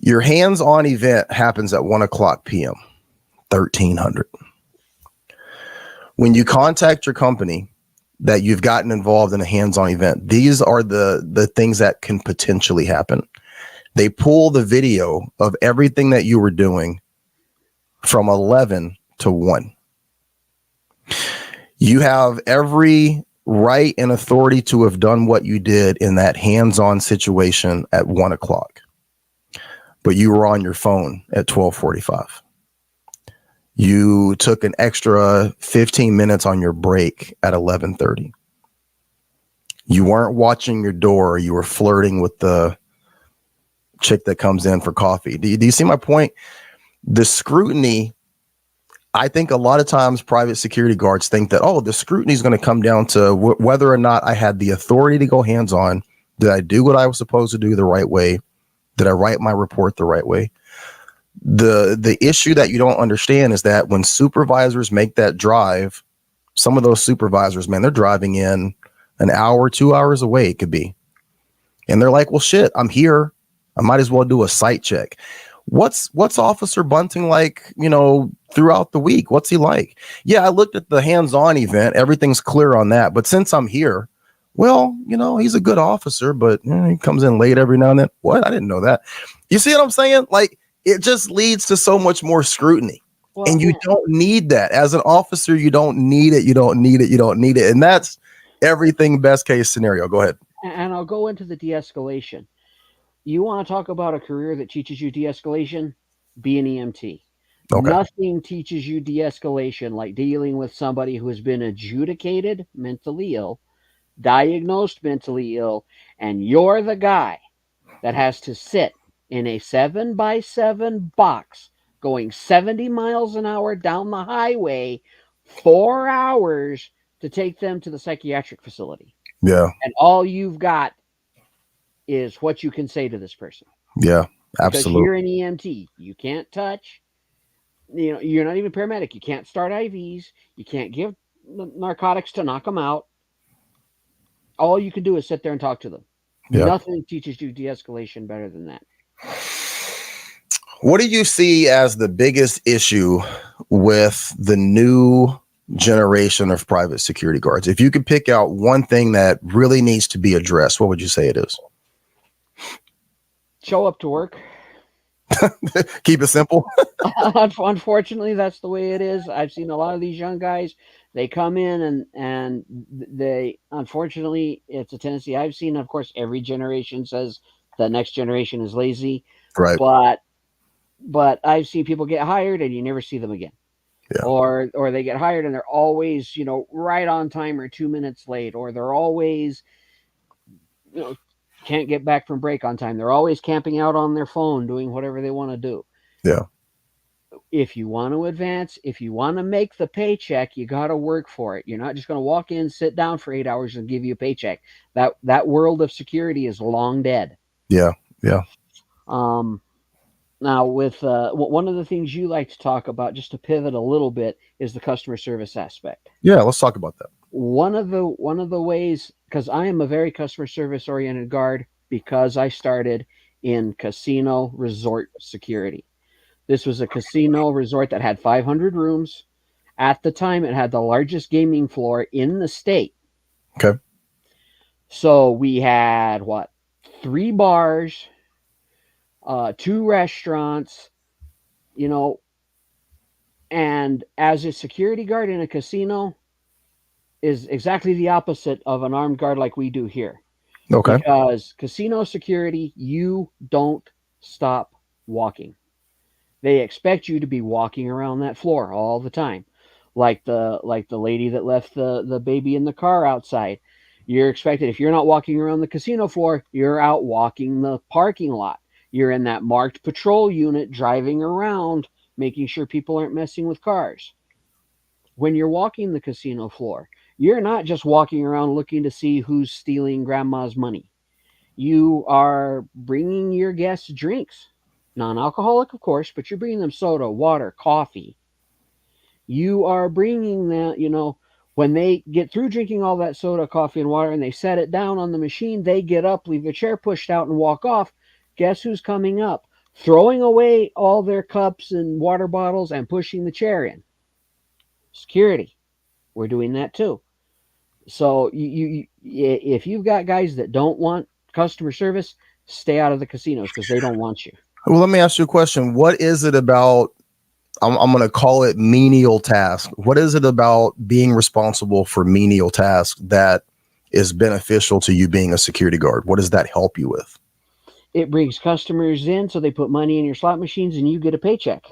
your hands-on event happens at 1:00 p.m., 1300. When you contact your company that you've gotten involved in a hands-on event, these are the things that can potentially happen. They pull the video of everything that you were doing from 11 to 1. You have every right and authority to have done what you did in that hands-on situation at 1:00, but you were on your phone at 12:45. You took an extra 15 minutes on your break at 11:30. You weren't watching your door. You were flirting with the chick that comes in for coffee. Do you see my point? The scrutiny, I think a lot of times private security guards think that, oh, the scrutiny is going to come down to whether or not I had the authority to go hands-on. Did I do what I was supposed to do the right way? Did I write my report the right way? The issue that you don't understand is that when supervisors make that drive, some of those supervisors, man, they're driving in an hour, 2 hours away, it could be. And they're like, well, shit, I'm here. I might as well do a site check. What's Officer Bunting like, throughout the week? What's he like? Yeah, I looked at the hands-on event. Everything's clear on that. But since I'm here, well, he's a good officer, but he comes in late every now and then. What? I didn't know that. You see what I'm saying? Like, it just leads to so much more scrutiny. Well, and you don't need that. As an officer, you don't need it. You don't need it. You don't need it. And that's everything best case scenario. Go ahead. And I'll go into the de-escalation. You want to talk about a career that teaches you de-escalation? Be an EMT. Okay. Nothing teaches you de-escalation like dealing with somebody who has been adjudicated mentally ill, diagnosed mentally ill, and you're the guy that has to sit in a 7x7 box going 70 miles an hour down the highway, 4 hours to take them to the psychiatric facility. Yeah. And all you've got is what you can say to this person. Yeah, absolutely. Because you're an EMT. You can't touch. You're not even paramedic. You can't start IVs. You can't give narcotics to knock them out. All you can do is sit there and talk to them. Yeah. Nothing teaches you de-escalation better than that. What do you see as the biggest issue with the new generation of private security guards? If you could pick out one thing that really needs to be addressed, what would you say it is? Show up to work. Keep it simple. Unfortunately, that's the way it is. I've seen a lot of these young guys. They come in and they, unfortunately, it's a tendency I've seen. Of course, every generation says the next generation is lazy. Right. But I've seen people get hired and you never see them again. Yeah. Or they get hired and they're always, right on time or 2 minutes late, or they're always, can't get back from break on time. They're always camping out on their phone, doing whatever they want to do. Yeah. If you want to advance, if you want to make the paycheck, you got to work for it. You're not just going to walk in, sit down for 8 hours and give you a paycheck. That world of security is long dead. Yeah. Yeah. Now, with one of the things you like to talk about, just to pivot a little bit, is the customer service aspect. Yeah, let's talk about that. One of the ways, because I am a very customer service oriented guard, because I started in casino resort security. This was a casino resort that had 500 rooms. At the time, it had the largest gaming floor in the state. Okay. So we had 3 bars, 2 restaurants, and as a security guard in a casino is exactly the opposite of an armed guard like we do here. Okay. Because casino security, you don't stop walking. They expect you to be walking around that floor all the time. Like the lady that left the baby in the car outside. You're expected, if you're not walking around the casino floor, you're out walking the parking lot. You're in that marked patrol unit driving around, making sure people aren't messing with cars. When you're walking the casino floor, you're not just walking around looking to see who's stealing grandma's money. You are bringing your guests drinks, non-alcoholic, of course, but you're bringing them soda, water, coffee. You are bringing them, when they get through drinking all that soda, coffee, and water, and they set it down on the machine, they get up, leave the chair pushed out, and walk off. Guess who's coming up? Throwing away all their cups and water bottles and pushing the chair in. Security. We're doing that too. So if you've got guys that don't want customer service, stay out of the casinos because they don't want you. Well, let me ask you a question. What is it about, I'm going to call it menial task. What is it about being responsible for menial tasks that is beneficial to you being a security guard? What does that help you with? It brings customers in, so they put money in your slot machines and you get a paycheck.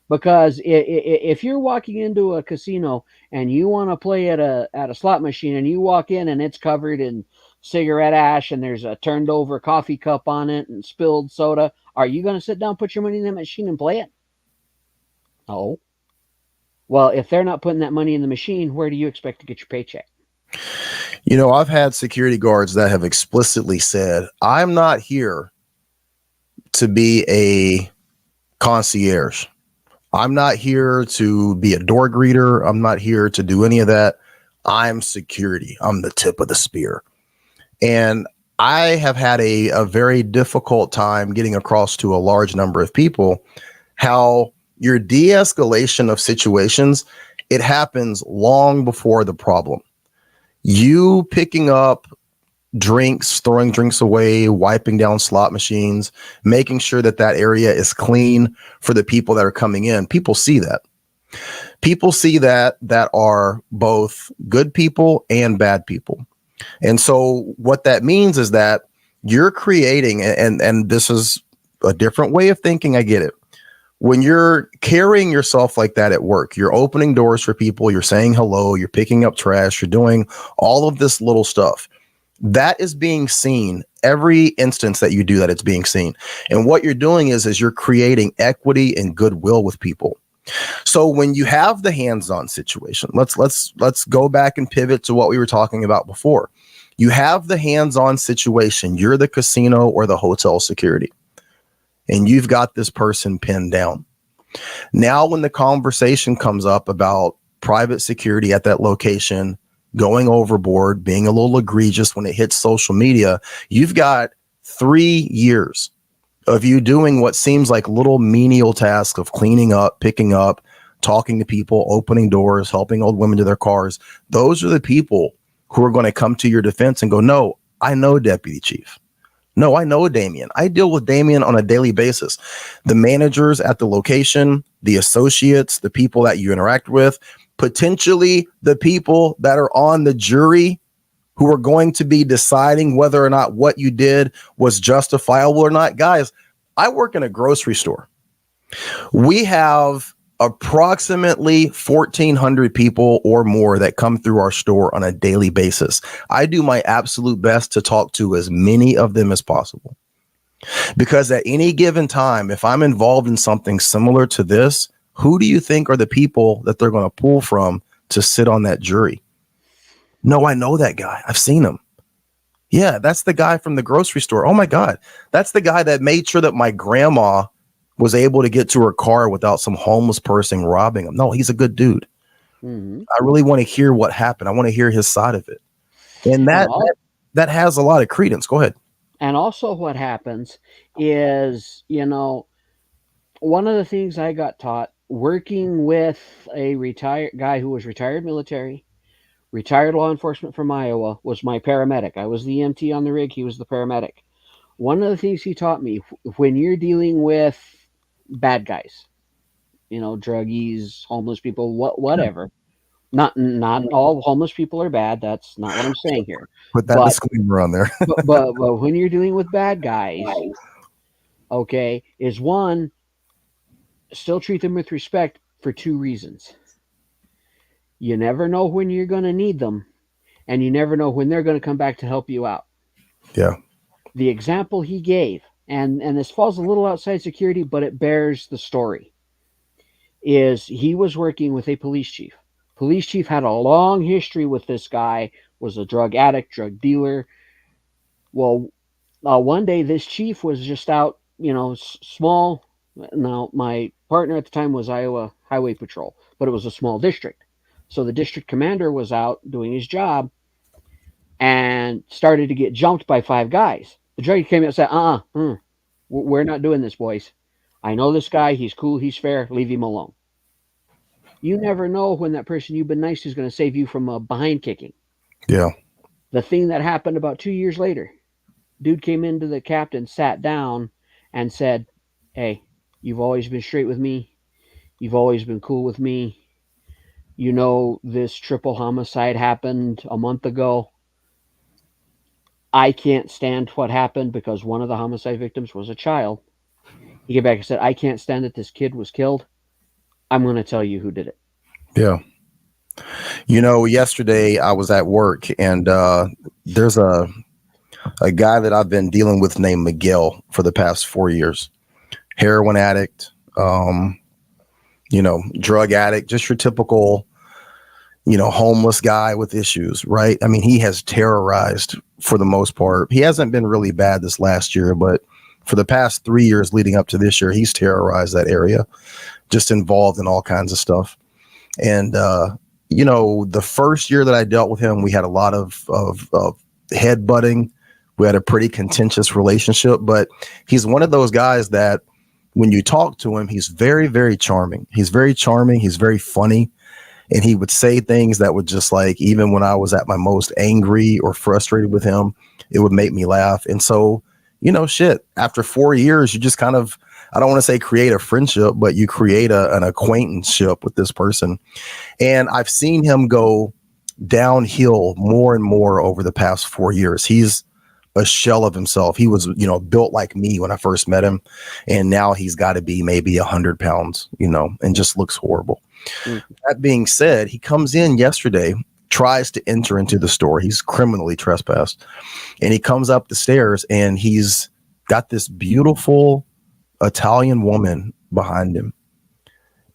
Because if you're walking into a casino and you want to play at a slot machine and you walk in and it's covered in cigarette ash and there's a turned over coffee cup on it and spilled soda, are you going to sit down, put your money in that machine and play it? No. Well, if they're not putting that money in the machine, where do you expect to get your paycheck? I've had security guards that have explicitly said, I'm not here to be a concierge. I'm not here to be a door greeter. I'm not here to do any of that. I'm security. I'm the tip of the spear. And I have had a very difficult time getting across to a large number of people how your de-escalation of situations, it happens long before the problem. You picking up drinks, throwing drinks away, wiping down slot machines, making sure that area is clean for the people that are coming in. People see that. People see that are both good people and bad people. And so what that means is that you're creating, and this is a different way of thinking. I get it. When you're carrying yourself like that at work, you're opening doors for people, you're saying hello, you're picking up trash, you're doing all of this little stuff. That is being seen. Every instance that you do that, it's being seen. And what you're doing is you're creating equity and goodwill with people. So when you have the hands-on situation, let's go back and pivot to what we were talking about before. You have the hands-on situation. You're the casino or the hotel security, and you've got this person pinned down. Now, when the conversation comes up about private security at that location, going overboard, being a little egregious when it hits social media, you've got 3 years of you doing what seems like little menial tasks of cleaning up, picking up, talking to people, opening doors, helping old women to their cars. Those are the people who are going to come to your defense and go, no, I know Deputy Chief. No, I know Damien. I deal with Damien on a daily basis. The managers at the location, the associates, the people that you interact with, potentially the people that are on the jury who are going to be deciding whether or not what you did was justifiable or not. Guys, I work in a grocery store. We have approximately 1,400 people or more that come through our store on a daily basis. I do my absolute best to talk to as many of them as possible. Because at any given time, if I'm involved in something similar to this, who do you think are the people that they're going to pull from to sit on that jury? No, I know that guy. I've seen him. Yeah, that's the guy from the grocery store. Oh my God. That's the guy that made sure that my grandma was able to get to her car without some homeless person robbing him. No, he's a good dude. Mm-hmm. I really want to hear what happened. I want to hear his side of it. And that has a lot of credence. Go ahead. And also what happens is, one of the things I got taught working with a retired guy who was retired military, retired law enforcement from Iowa, was my paramedic. I was the EMT on the rig. He was the paramedic. One of the things he taught me, when you're dealing with bad guys, druggies, homeless people, whatever. Not all homeless people are bad. That's not what I'm saying here. Put that disclaimer on there. but when you're dealing with bad guys, okay, is one, still treat them with respect for 2 reasons. You never know when you're going to need them. and you never know when they're going to come back to help you out. Yeah. The example he gave, and this falls a little outside security, but it bears the story, is he was working with a police chief. Police chief had a long history with this guy, was a drug addict, drug dealer. Well, one day this chief was just out, small. Now, my partner at the time was Iowa Highway Patrol, but it was a small district. So the district commander was out doing his job and started to get jumped by 5 guys. The drug came out and said, we're not doing this, boys. I know this guy. He's cool. He's fair. Leave him alone. You never know when that person you've been nice to is going to save you from a behind kicking. Yeah. The thing that happened about 2 years later, dude came into the captain, sat down, and said, hey, you've always been straight with me. You've always been cool with me. You know, this triple homicide happened a month ago. I can't stand what happened because one of the homicide victims was a child. He came back and said, I can't stand that this kid was killed. I'm going to tell you who did it. Yeah. Yesterday I was at work, and there's a guy that I've been dealing with named Miguel for the past 4 years. Heroin addict, drug addict, just your typical, homeless guy with issues, right? I mean, he has terrorized for the most part. He hasn't been really bad this last year, but for the past 3 years leading up to this year, he's terrorized that area, just involved in all kinds of stuff. And, the first year that I dealt with him, we had a lot of headbutting. We had a pretty contentious relationship, but he's one of those guys that when you talk to him, he's very, very charming. He's very charming. He's very funny. And he would say things that would just even when I was at my most angry or frustrated with him, it would make me laugh. And so, after 4 years, you just kind of, I don't want to say create a friendship, but you create an acquaintanceship with this person. And I've seen him go downhill more and more over the past 4 years. He's a shell of himself. He was, built like me when I first met him. And now he's got to be maybe 100 pounds, and just looks horrible. Mm-hmm. That being said, he comes in yesterday, tries to enter into the store. He's criminally trespassed. And he comes up the stairs and he's got this beautiful Italian woman behind him.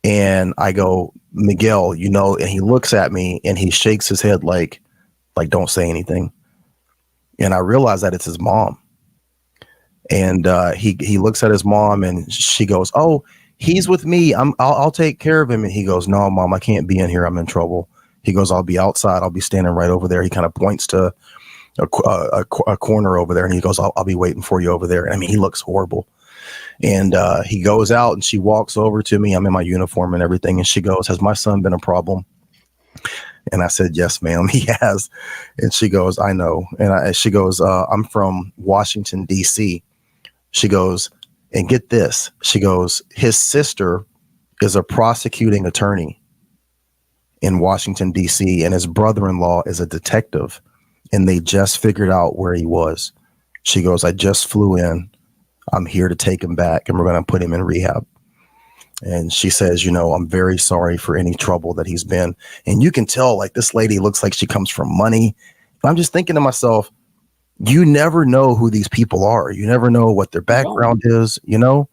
And I go, Miguel, and he looks at me and he shakes his head like don't say anything. And I realize that it's his mom. And he looks at his mom and she goes, oh, he's with me. I'll take care of him. And he goes, no, Mom, I can't be in here. I'm in trouble. He goes, I'll be outside. I'll be standing right over there. He kind of points to a corner over there. And he goes, I'll be waiting for you over there. I mean, he looks horrible. And he goes out and she walks over to me. I'm in my uniform and everything. And she goes, has my son been a problem? And I said, yes, ma'am, he has. And she goes, I know. And she goes, I'm from Washington, D.C. She goes, and get this. She goes, his sister is a prosecuting attorney in Washington, D.C. and his brother-in-law is a detective. And they just figured out where he was. She goes, I just flew in. I'm here to take him back and we're going to put him in rehab. And she says, I'm very sorry for any trouble that he's been. And you can tell this lady looks like she comes from money. And I'm just thinking to myself, you never know who these people are. You never know what their background is, and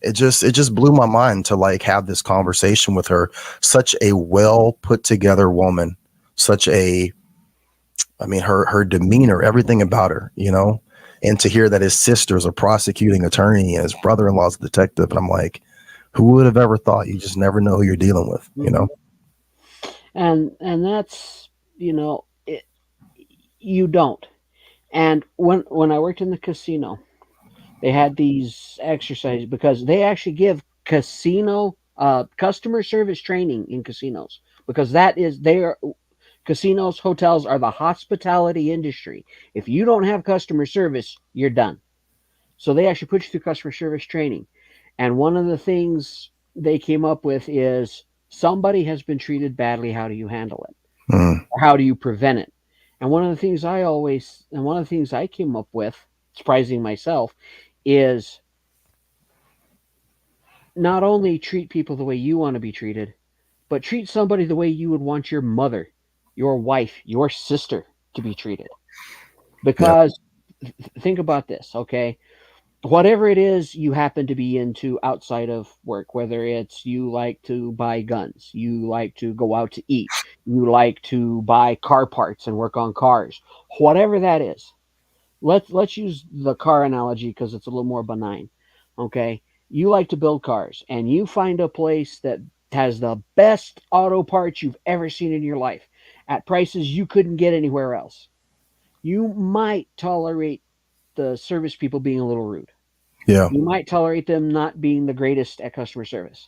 it just blew my mind to have this conversation with her. Such a well put together woman, her demeanor, everything about her, and to hear that his sister's a prosecuting attorney and his brother-in-law's a detective. And I'm like, who would have ever thought? You just never know who you're dealing with, And that's, you don't. And when I worked in the casino, they had these exercises because they actually give casino customer service training in casinos, because casinos, hotels are the hospitality industry. If you don't have customer service, you're done. So they actually put you through customer service training. And one of the things they came up with is somebody has been treated badly. How do you handle it? Or how do you prevent it? And one of the things I came up with, surprising myself, is not only treat people the way you want to be treated, but treat somebody the way you would want your mother your wife, your sister to be treated. Because think about this, okay? Whatever it is you happen to be into outside of work, whether it's you like to buy guns, you like to go out to eat, you like to buy car parts and work on cars, whatever that is. Let's use the car analogy because it's a little more benign. Okay, you like to build cars, and you find a place that has the best auto parts you've ever seen in your life at prices you couldn't get anywhere else. You might tolerate the service people being a little rude. Yeah. You might tolerate them not being the greatest at customer service.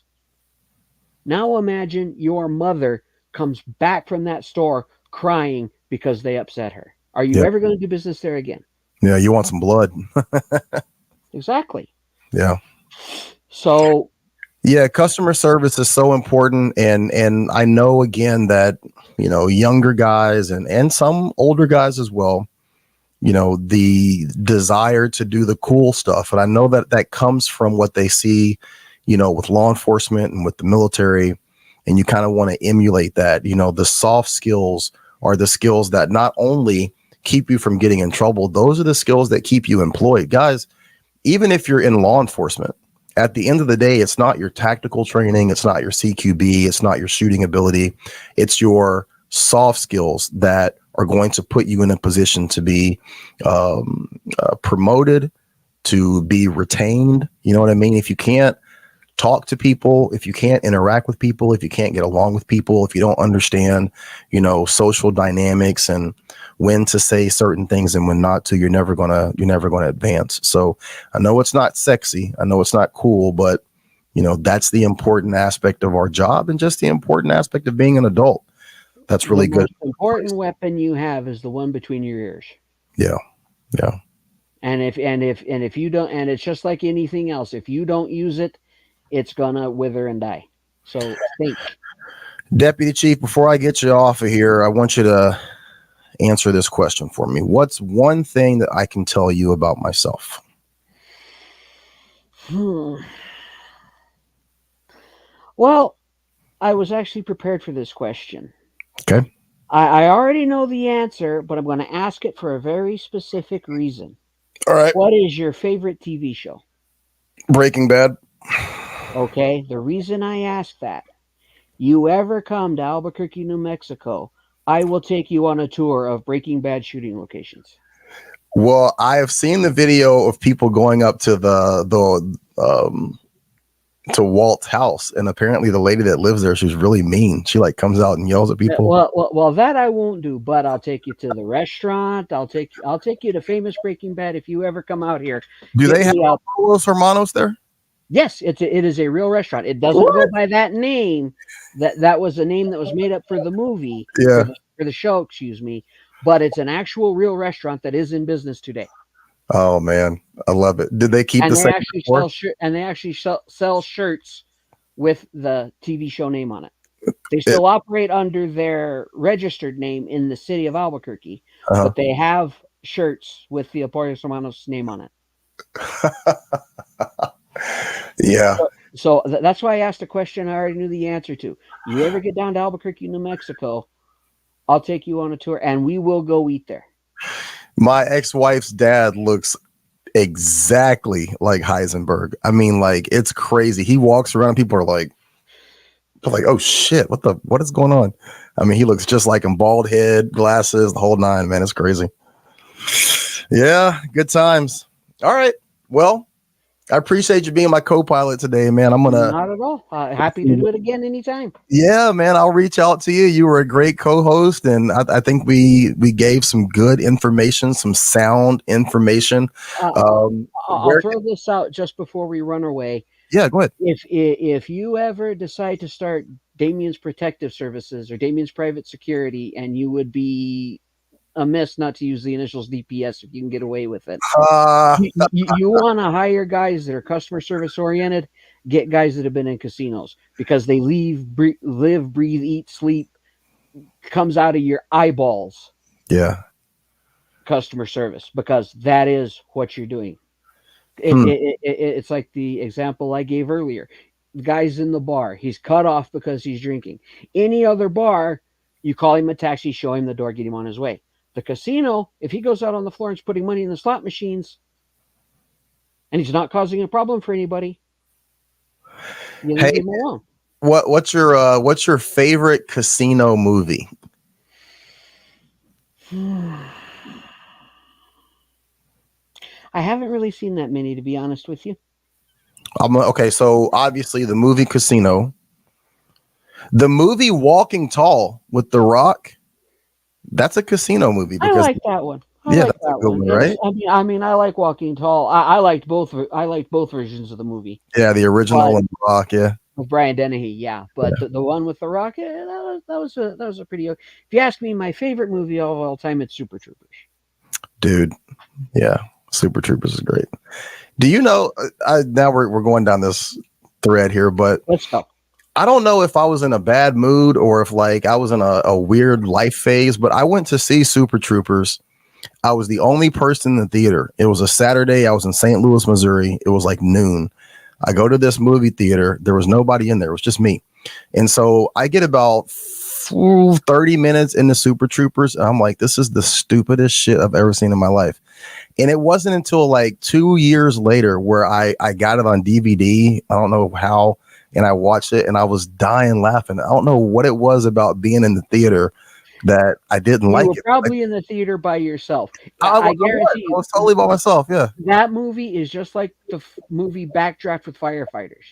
Now imagine your mother comes back from that store crying because they upset her. Are you Yeah. ever going to do business there again? Yeah. You want some blood. Exactly. Yeah. So Yeah, customer service is so important, and I know again that younger guys and some older guys as well, the desire to do the cool stuff, and I know that comes from what they see, with law enforcement and with the military, and you kind of want to emulate that. The soft skills are the skills that not only keep you from getting in trouble; those are the skills that keep you employed, guys. Even if you're in law enforcement, at the end of the day, it's not your tactical training, it's not your CQB, it's not your shooting ability, it's your soft skills that are going to put you in a position to be promoted, to be retained. You know what I mean? If you can't talk to people, if you can't interact with people, if you can't get along with people, if you don't understand, social dynamics and when to say certain things and when not to, you're never gonna advance. So I know it's not sexy, I know it's not cool, but that's the important aspect of our job and just the important aspect of being an adult. That's really good. The most important weapon you have is the one between your ears. Yeah. Yeah. And if you don't, and it's just like anything else, if you don't use it, it's gonna wither and die. So think. Deputy Chief, before I get you off of here, I want you to answer this question for me. What's one thing that I can tell you about myself? Well, I was actually prepared for this question. Okay. I already know the answer, but I'm going to ask it for a very specific reason. All right. What is your favorite TV show? Breaking Bad. Okay. The reason I ask that, you ever come to Albuquerque, New Mexico, I will take you on a tour of Breaking Bad shooting locations. Well, I have seen the video of people going up to to Walt's house, and apparently the lady that lives there, she's really mean. She comes out and yells at people. Well, that I won't do, but I'll take you to the restaurant. I'll take you to famous Breaking Bad if you ever come out here. Do they have Los Hermanos there? Yes, it is a real restaurant. It doesn't go by that name. That was a name that was made up for the movie. Yeah. For the show, excuse me. But it's an actual real restaurant that is in business today. Oh man, I love it. Did they keep and the they same? actually sell shirts with the TV show name on it. They still operate under their registered name in the city of Albuquerque, but they have shirts with the Apoyos Hermanos name on it. Yeah. So that's why I asked a question I already knew the answer to. You ever get down to Albuquerque, New Mexico, I'll take you on a tour, and we will go eat there. My ex-wife's dad looks exactly like Heisenberg. I mean, it's crazy. He walks around and people are like, oh shit, what is going on? I mean, he looks just like him, bald head, glasses, the whole nine, man. It's crazy. Yeah, good times. All right. Well, I appreciate you being my co-pilot today, man. Not at all. Happy to do it again anytime. Yeah, man. I'll reach out to you. You were a great co-host, and I think we gave some good information, some sound information. I'll throw this out just before we run away. Yeah, go ahead. If you ever decide to start Damien's Protective Services or Damien's Private Security, and you would be amiss not to use the initials DPS if you can get away with it. You want to hire guys that are customer service oriented, get guys that have been in casinos, because they live, breathe, eat, sleep, comes out of your eyeballs. Yeah. Customer service, because that is what you're doing. It's like the example I gave earlier. The guy's in the bar. He's cut off because he's drinking. Any other bar, You call him a taxi, show him the door, get him on his way. The casino, if he goes out on the floor and is putting money in the slot machines and he's not causing a problem for anybody, you leave him alone. What's your favorite casino movie? I haven't really seen that many, to be honest with you. Okay, so obviously the movie Casino, the movie Walking Tall with The Rock, that's a casino movie. I like that one. That's a good one, right? I mean, I like Walking Tall. I liked both. I liked both versions of the movie. Yeah, the original and The Rock. Yeah, with Brian Dennehy. Yeah, but the one with The Rock, that was a pretty. If you ask me, my favorite movie of all time, it's Super Troopers. Dude, yeah, Super Troopers is great. Do you know? Now we're going down this thread here, but let's go. I don't know if I was in a bad mood or if like I was in a weird life phase, but I went to see Super Troopers. I was the only person in the theater. It was a Saturday. I was in St. Louis, Missouri. It was like noon. I go to this movie theater. There was nobody in there. It was just me. And so I get about 30 minutes into Super Troopers. And I'm like, this is the stupidest shit I've ever seen in my life. And it wasn't until like 2 years later where I got it on DVD. I don't know how. And I watched it and I was dying laughing. I don't know what it was about being in the theater that I didn't like. You were it. probably in the theater by yourself. I guarantee you. I was totally by myself. Yeah. That movie is just like the movie Backdraft with firefighters.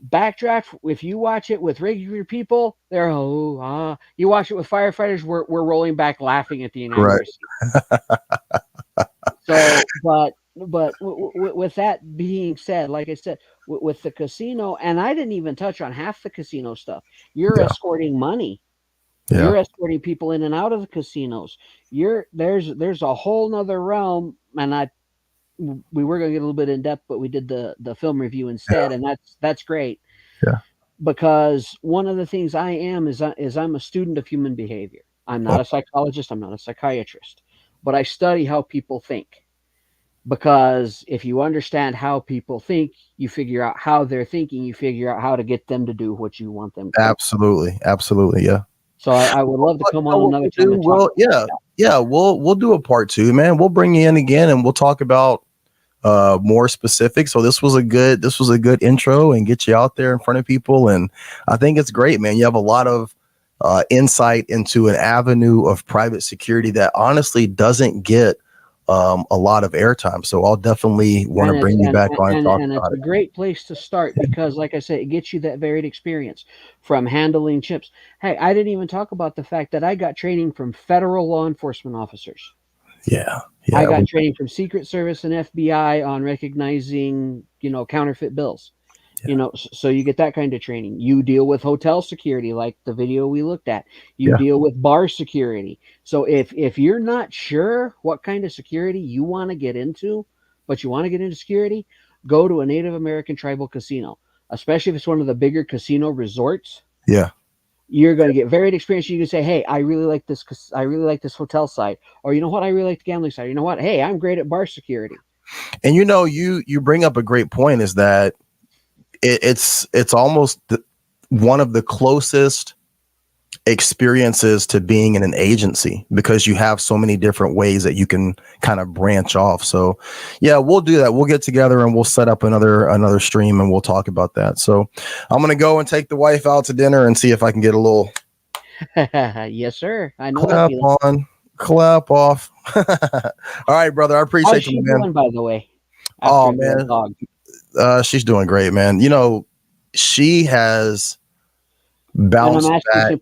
Backdraft, if you watch it with regular people, they're you watch it with firefighters, we're rolling back laughing at the inaccuracy. So, but with that being said, like I said, with the casino, and I didn't even touch on half the casino stuff. You're escorting money. Yeah. You're escorting people in and out of the casinos. There's a whole nother realm, and we were going to get a little bit in depth, but we did the film review instead, and that's great. Yeah. Because one of the things I am is I'm a student of human behavior. I'm not a psychologist. I'm not a psychiatrist, but I study how people think. Because if you understand how people think, you figure out how they're thinking. You figure out how to get them to do what you want them to. Absolutely, yeah. So I would love to come on another time. We'll do a part 2, man. We'll bring you in again and we'll talk about more specific. So this was a good intro and get you out there in front of people. And I think it's great, man. You have a lot of insight into an avenue of private security that honestly doesn't get a lot of airtime. So I'll definitely want to bring you back on and talk about it. And it's a great place to start because, like I said, it gets you that varied experience from handling chips. Hey, I didn't even talk about the fact that I got training from federal law enforcement officers. Yeah. I got training from Secret Service and FBI on recognizing, counterfeit bills. Yeah. So you get that kind of training. You deal with hotel security, like the video we looked at. You deal with bar security. So if you're not sure what kind of security you want to get into, but you want to get into security, go to a Native American tribal casino, especially if it's one of the bigger casino resorts. Yeah. You're going to get varied experience. You can say, hey, I really like this. I really like this hotel side. Or you know what? I really like the gambling side. You know what? Hey, I'm great at bar security. And you bring up a great point is that it's almost one of the closest experiences to being in an agency because you have so many different ways that you can kind of branch off. So yeah, we'll do that. We'll get together and we'll set up another stream and we'll talk about that. So I'm going to go and take the wife out to dinner and see if I can get a little yes, sir. I know clap on, clap off. All right, brother. I appreciate you, man. Doing, by the way? Oh man. She's doing great, man. She has bounced back.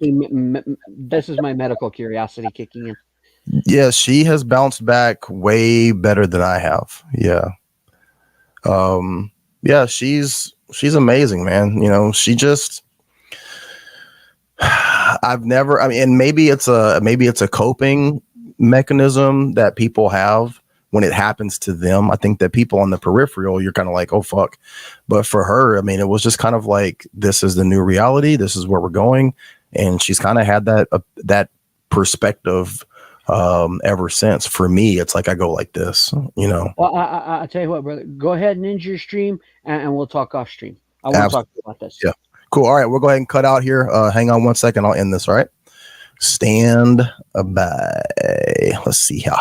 This is my medical curiosity kicking in. Yeah, she has bounced back way better than I have. Yeah. She's amazing, man. She just and maybe it's a coping mechanism that people have when it happens to them. I think that people on the peripheral, you're kind of like, oh, fuck. But for her, it was just kind of like, this is the new reality. This is where we're going. And she's kind of had that perspective ever since. For me, it's like I go like this, Well, I'll tell you what, brother. Go ahead and end your stream and we'll talk off stream. I want to talk about this. Yeah. Cool. All right. We'll go ahead and cut out here. Hang on one second. I'll end this. All right. Stand by. Let's see here.